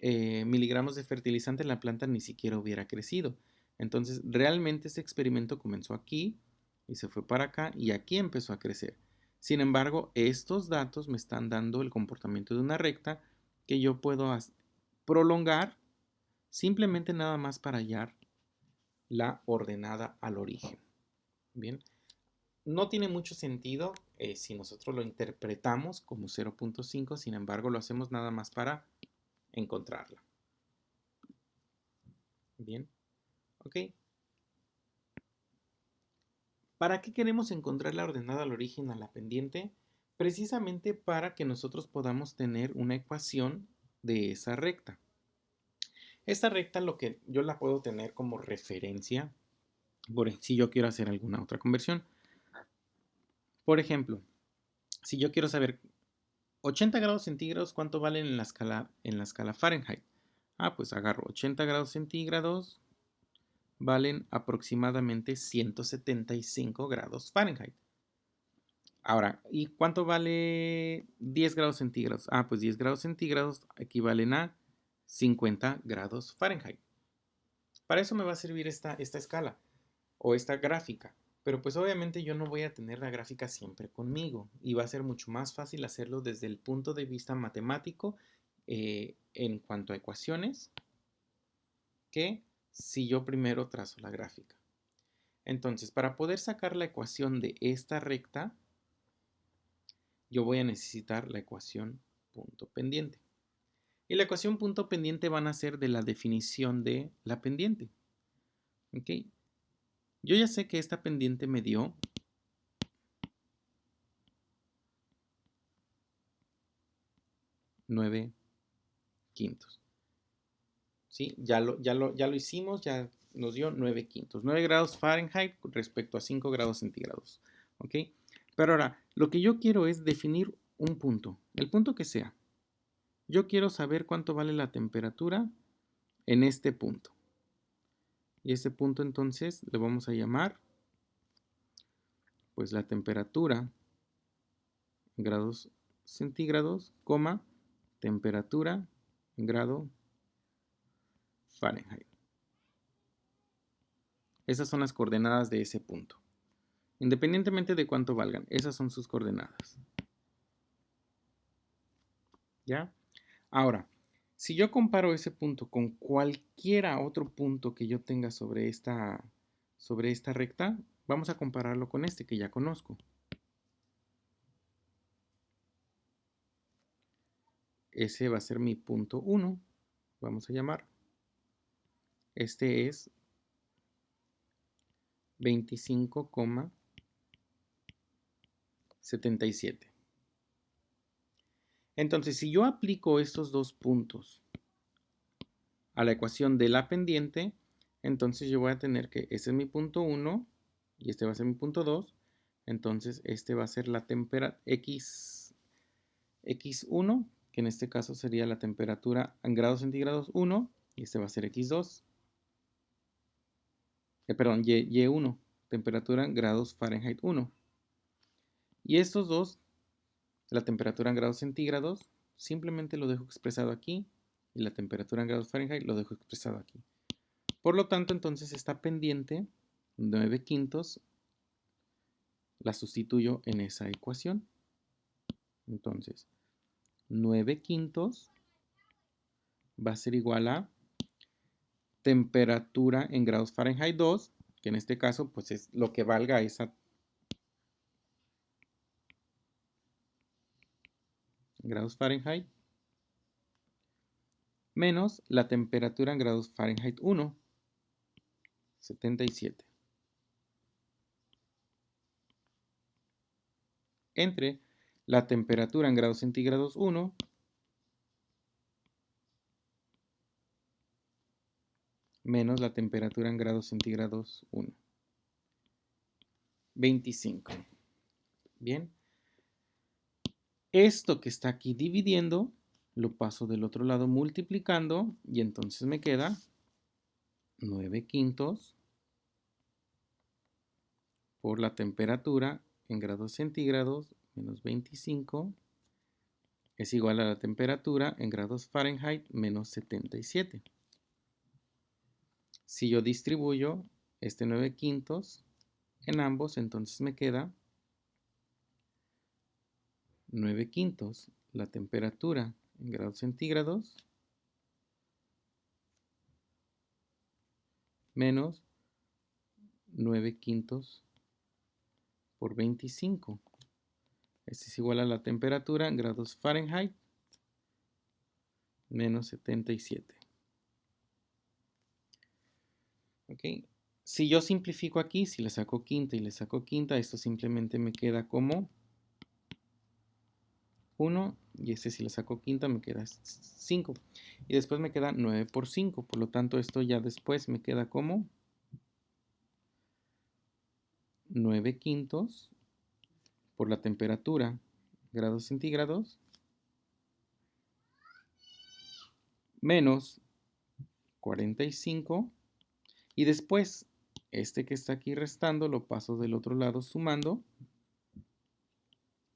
miligramos de fertilizante, la planta ni siquiera hubiera crecido. Entonces, realmente ese experimento comenzó aquí y se fue para acá y aquí empezó a crecer. Sin embargo, estos datos me están dando el comportamiento de una recta que yo puedo prolongar simplemente nada más para hallar la ordenada al origen. Bien, no tiene mucho sentido si nosotros lo interpretamos como 0.5, sin embargo lo hacemos nada más para encontrarla. Bien, ok. ¿Para qué queremos encontrar la ordenada al origen a la pendiente? Precisamente para que nosotros podamos tener una ecuación de esa recta. Esta recta lo que yo la puedo tener como referencia si yo quiero hacer alguna otra conversión. Por ejemplo, si yo quiero saber 80 grados centígrados, ¿cuánto valen en la escala Fahrenheit? Pues agarro 80 grados centígrados, valen aproximadamente 175 grados Fahrenheit. Ahora, ¿y cuánto vale 10 grados centígrados? Pues 10 grados centígrados equivalen a 50 grados Fahrenheit. Para eso me va a servir esta escala o esta gráfica. Pero pues obviamente yo no voy a tener la gráfica siempre conmigo y va a ser mucho más fácil hacerlo desde el punto de vista matemático en cuanto a ecuaciones que si yo primero trazo la gráfica. Entonces, para poder sacar la ecuación de esta recta, yo voy a necesitar la ecuación punto pendiente. Y la ecuación punto pendiente van a ser de la definición de la pendiente. ¿Ok? Yo ya sé que esta pendiente me dio 9 quintos. ¿Sí? Ya lo hicimos, ya nos dio 9 quintos. 9 grados Fahrenheit respecto a 5 grados centígrados. ¿Ok? Pero ahora, lo que yo quiero es definir un punto, el punto que sea. Yo quiero saber cuánto vale la temperatura en este punto. Y este punto entonces le vamos a llamar pues la temperatura en grados centígrados, temperatura en grado Fahrenheit. Esas son las coordenadas de ese punto. Independientemente de cuánto valgan, esas son sus coordenadas. ¿Ya? Ahora, si yo comparo ese punto con cualquiera otro punto que yo tenga sobre esta recta, vamos a compararlo con este que ya conozco. Ese va a ser mi punto 1, vamos a llamar. Este es 25,77. Entonces, si yo aplico estos dos puntos a la ecuación de la pendiente, entonces yo voy a tener que este es mi punto 1 y este va a ser mi punto 2. Entonces, este va a ser la temperatura X1, que en este caso sería la temperatura en grados centígrados 1, y este va a ser X2. Perdón, Y1, temperatura en grados Fahrenheit 1. Y estos dos, la temperatura en grados centígrados, simplemente lo dejo expresado aquí, y la temperatura en grados Fahrenheit lo dejo expresado aquí. Por lo tanto, entonces esta pendiente, 9 quintos, la sustituyo en esa ecuación. Entonces, 9 quintos va a ser igual a temperatura en grados Fahrenheit 2, que en este caso pues es lo que valga esa grados Fahrenheit, menos la temperatura en grados Fahrenheit 1, 77, entre la temperatura en grados centígrados 1 menos la temperatura en grados centígrados 1, 25. Bien, esto que está aquí dividiendo lo paso del otro lado multiplicando y entonces me queda 9 quintos por la temperatura en grados centígrados menos 25 es igual a la temperatura en grados Fahrenheit menos 77. Si yo distribuyo este 9 quintos en ambos, entonces me queda 9 quintos la temperatura en grados centígrados menos 9 quintos por 25. Este es igual a la temperatura en grados Fahrenheit menos 77. ¿Ok? Si yo simplifico aquí, si le saco quinta y le saco quinta, esto simplemente me queda como 1 y este si le saco quinta me queda 5. Y después me queda 9 por 5, por lo tanto esto ya después me queda como 9 quintos por la temperatura grados centígrados menos 45 y después este que está aquí restando lo paso del otro lado sumando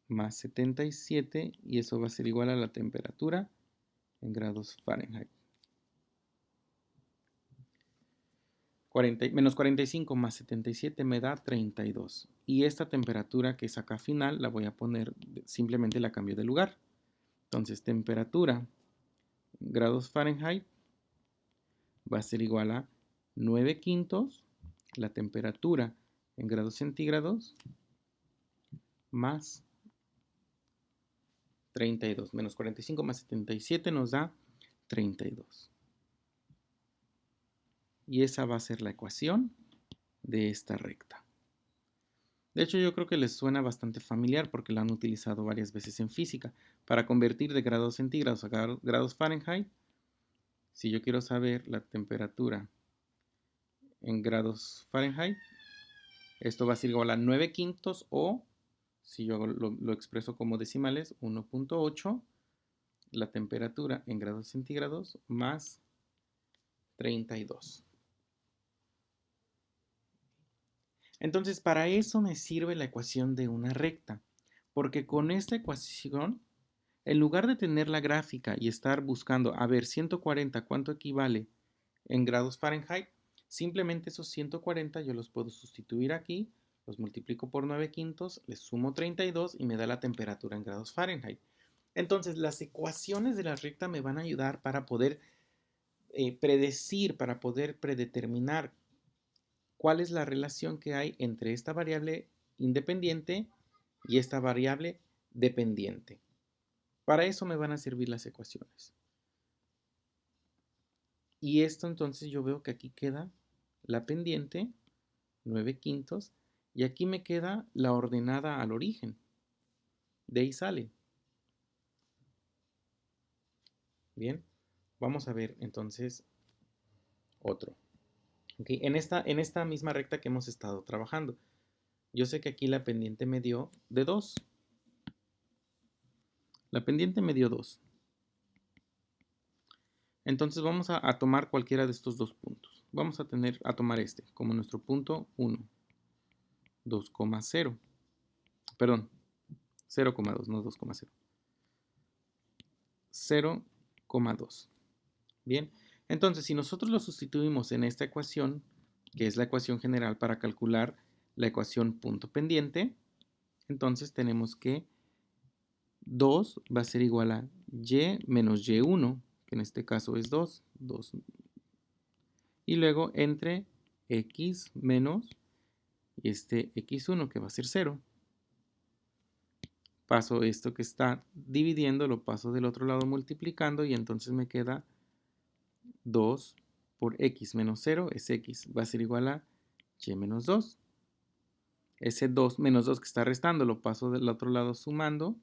más 77 y eso va a ser igual a la temperatura en grados Fahrenheit. Menos 45 más 77 me da 32. Y esta temperatura que es acá final la voy a poner, simplemente la cambio de lugar. Entonces temperatura en grados Fahrenheit va a ser igual a 9 quintos la temperatura en grados centígrados más 32. Menos 45 más 77 nos da 32. Y esa va a ser la ecuación de esta recta. De hecho, yo creo que les suena bastante familiar porque la han utilizado varias veces en física. Para convertir de grados centígrados a grados Fahrenheit, si yo quiero saber la temperatura en grados Fahrenheit, esto va a ser igual a 9 quintos o, si yo lo expreso como decimales, 1.8, la temperatura en grados centígrados más 32. Entonces, para eso me sirve la ecuación de una recta, porque con esta ecuación, en lugar de tener la gráfica y estar buscando, a ver, 140, ¿cuánto equivale en grados Fahrenheit? Simplemente esos 140 yo los puedo sustituir aquí, los multiplico por 9 quintos, les sumo 32 y me da la temperatura en grados Fahrenheit. Entonces, las ecuaciones de la recta me van a ayudar para poder predecir, para poder predeterminar cuál es la relación que hay entre esta variable independiente y esta variable dependiente. Para eso me van a servir las ecuaciones. Y esto entonces yo veo que aquí queda la pendiente, 9 quintos, y aquí me queda la ordenada al origen. De ahí sale. Bien, vamos a ver entonces otro. Okay, en esta misma recta que hemos estado trabajando, yo sé que aquí la pendiente me dio de 2. La pendiente me dio 2. Entonces vamos a tomar cualquiera de estos dos puntos. Vamos a tomar este como nuestro punto 1, 2,0. Perdón, 0,2, no 2,0. 0,2. Bien, entonces si nosotros lo sustituimos en esta ecuación, que es la ecuación general para calcular la ecuación punto pendiente, entonces tenemos que 2 va a ser igual a y menos y1, que en este caso es 2, 2. Y luego entre x menos este x1 que va a ser 0. Paso esto que está dividiendo, lo paso del otro lado multiplicando y entonces me queda 2 por x menos 0 es x. Va a ser igual a y menos 2. Ese 2 menos 2 que está restando lo paso del otro lado sumando.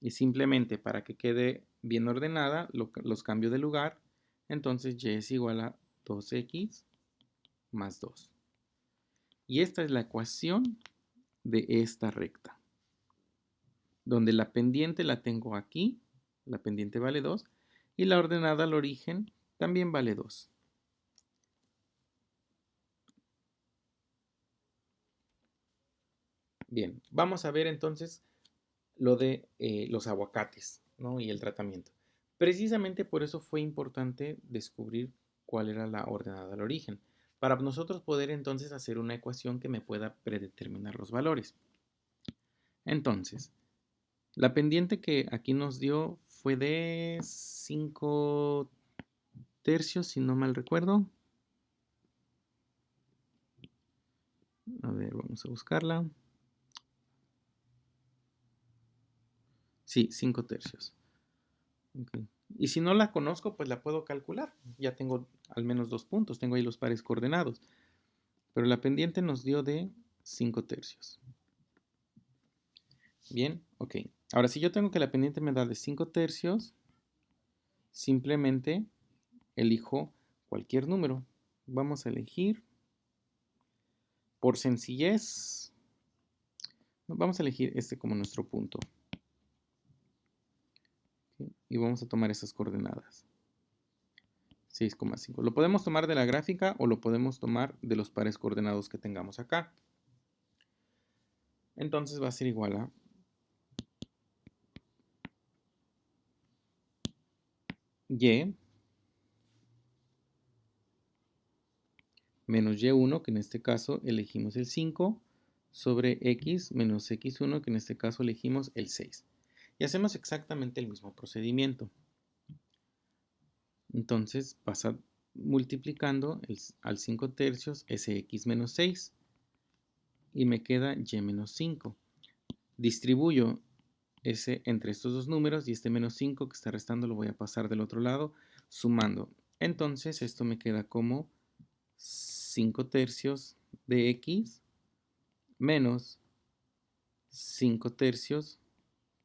Y simplemente para que quede bien ordenada, los cambio de lugar. Entonces y es igual a 2x más 2. Y esta es la ecuación de esta recta, donde la pendiente la tengo aquí, la pendiente vale 2, y la ordenada al origen también vale 2. Bien, vamos a ver entonces lo de los aguacates, ¿no? Y el tratamiento. Precisamente por eso fue importante descubrir cuál era la ordenada al origen, para nosotros poder entonces hacer una ecuación que me pueda predeterminar los valores. Entonces, la pendiente que aquí nos dio fue de 5 tercios, si no mal recuerdo. A ver, vamos a buscarla. Sí, 5 tercios. Okay. Y si no la conozco, pues la puedo calcular. Ya tengo al menos 2 puntos, tengo ahí los pares coordenados. Pero la pendiente nos dio de 5 tercios. Bien, ok. Ahora, si yo tengo que la pendiente me da de 5 tercios, simplemente elijo cualquier número. Vamos a elegir, por sencillez, vamos a elegir este como nuestro punto. ¿Okay? Y vamos a tomar esas coordenadas. 6,5. Lo podemos tomar de la gráfica o lo podemos tomar de los pares coordenados que tengamos acá. Entonces va a ser igual a y menos y1, que en este caso elegimos el 5, sobre x menos x1, que en este caso elegimos el 6. Y hacemos exactamente el mismo procedimiento. Entonces pasa multiplicando al 5 tercios ese x menos 6 y me queda y menos 5. Distribuyo ese entre estos dos números y este menos 5 que está restando lo voy a pasar del otro lado sumando. Entonces esto me queda como 5 tercios de x menos 5 tercios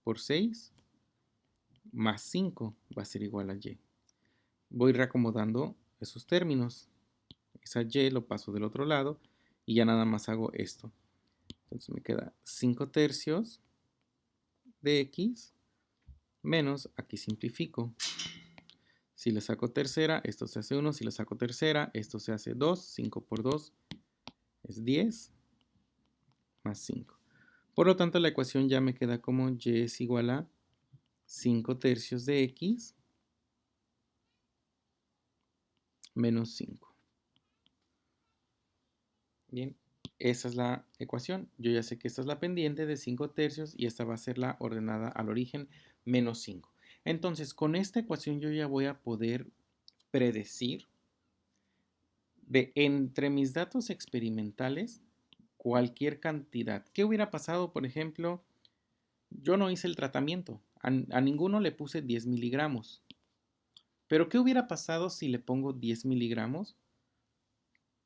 por 6 más 5 va a ser igual a y. Voy reacomodando esos términos. Esa y lo paso del otro lado y ya nada más hago esto. Entonces me queda 5 tercios de x menos, aquí simplifico. Si le saco tercera, esto se hace 1. Si le saco tercera, esto se hace 2. 5 por 2 es 10 más 5. Por lo tanto, la ecuación ya me queda como y es igual a 5 tercios de x menos 5. Bien, esa es la ecuación. Yo ya sé que esta es la pendiente de 5 tercios y esta va a ser la ordenada al origen menos 5. Entonces, con esta ecuación yo ya voy a poder predecir de entre mis datos experimentales cualquier cantidad. ¿Qué hubiera pasado, por ejemplo? Yo no hice el tratamiento. A ninguno le puse 10 miligramos. Pero ¿qué hubiera pasado si le pongo 10 miligramos?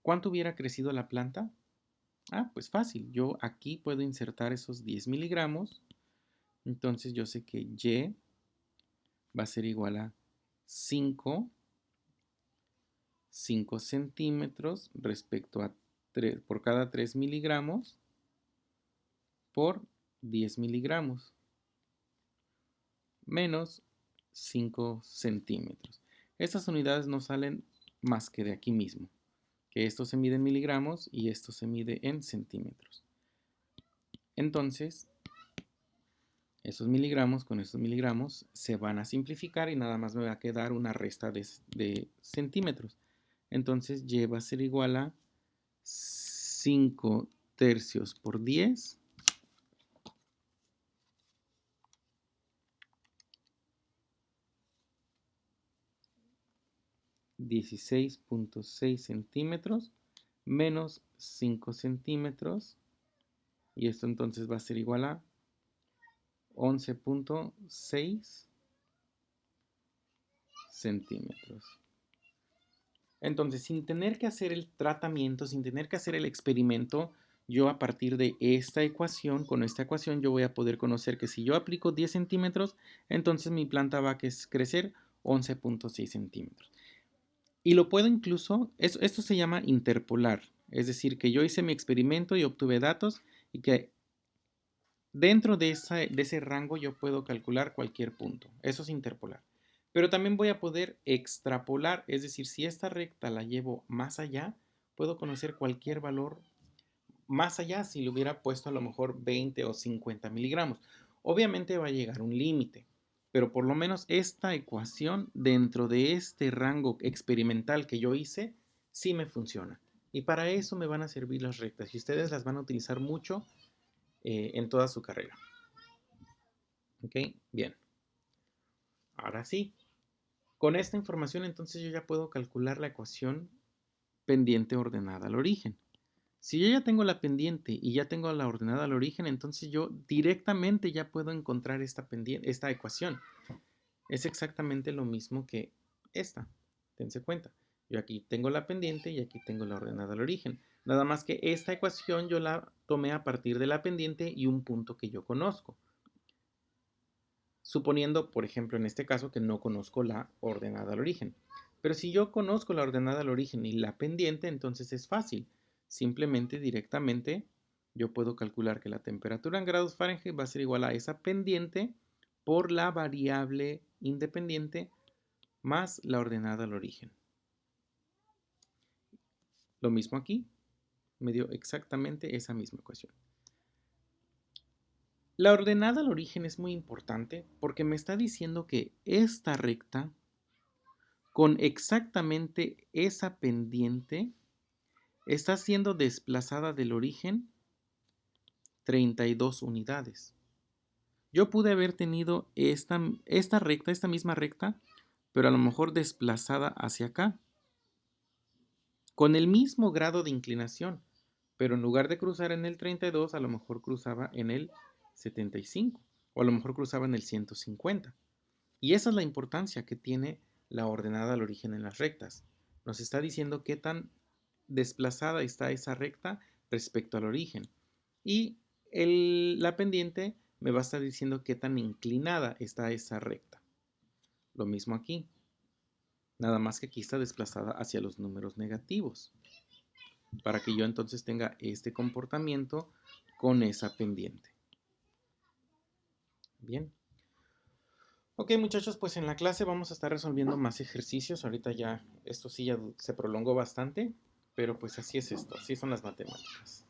¿Cuánto hubiera crecido la planta? Ah, pues fácil. Yo aquí puedo insertar esos 10 miligramos. Entonces yo sé que y va a ser igual a 5 centímetros respecto a 3, por cada 3 miligramos por 10 miligramos menos 5 centímetros. Estas unidades no salen más que de aquí mismo, que esto se mide en miligramos y esto se mide en centímetros. Entonces, esos miligramos con estos miligramos se van a simplificar y nada más me va a quedar una resta de centímetros. Entonces, y va a ser igual a 5 tercios por 10 16.6 centímetros menos 5 centímetros. Y esto entonces va a ser igual a 11.6 centímetros. Entonces, sin tener que hacer el tratamiento, sin tener que hacer el experimento, yo a partir de esta ecuación, con esta ecuación, yo voy a poder conocer que si yo aplico 10 centímetros, entonces mi planta va a crecer 11.6 centímetros. Y lo puedo incluso, esto se llama interpolar, es decir, que yo hice mi experimento y obtuve datos y que dentro de ese rango yo puedo calcular cualquier punto. Eso es interpolar. Pero también voy a poder extrapolar, es decir, si esta recta la llevo más allá, puedo conocer cualquier valor más allá si le hubiera puesto a lo mejor 20 o 50 miligramos. Obviamente va a llegar un límite, pero por lo menos esta ecuación dentro de este rango experimental que yo hice, sí me funciona. Y para eso me van a servir las rectas y ustedes las van a utilizar mucho en toda su carrera. ¿Ok? Bien. Ahora sí. Con esta información entonces yo ya puedo calcular la ecuación pendiente ordenada al origen. Si yo ya tengo la pendiente y ya tengo la ordenada al origen, entonces yo directamente ya puedo encontrar esta ecuación. Es exactamente lo mismo que esta. Dense cuenta. Yo aquí tengo la pendiente y aquí tengo la ordenada al origen. Nada más que esta ecuación yo la tomé a partir de la pendiente y un punto que yo conozco. Suponiendo, por ejemplo, en este caso que no conozco la ordenada al origen. Pero si yo conozco la ordenada al origen y la pendiente, entonces es fácil. Simplemente, directamente, yo puedo calcular que la temperatura en grados Fahrenheit va a ser igual a esa pendiente por la variable independiente más la ordenada al origen. Lo mismo aquí, me dio exactamente esa misma ecuación. La ordenada al origen es muy importante porque me está diciendo que esta recta con exactamente esa pendiente está siendo desplazada del origen 32 unidades. Yo pude haber tenido esta recta, esta misma recta, pero a lo mejor desplazada hacia acá, con el mismo grado de inclinación, pero en lugar de cruzar en el 32, a lo mejor cruzaba en el 75, o a lo mejor cruzaba en el 150. Y esa es la importancia que tiene la ordenada al origen en las rectas. Nos está diciendo qué tan desplazada está esa recta respecto al origen. Y la pendiente me va a estar diciendo qué tan inclinada está esa recta. Lo mismo aquí. Nada más que aquí está desplazada hacia los números negativos. Para que yo entonces tenga este comportamiento con esa pendiente. Bien. Ok, muchachos, pues en la clase vamos a estar resolviendo más ejercicios. Ahorita ya, esto sí ya se prolongó bastante, pero pues así es esto, así son las matemáticas.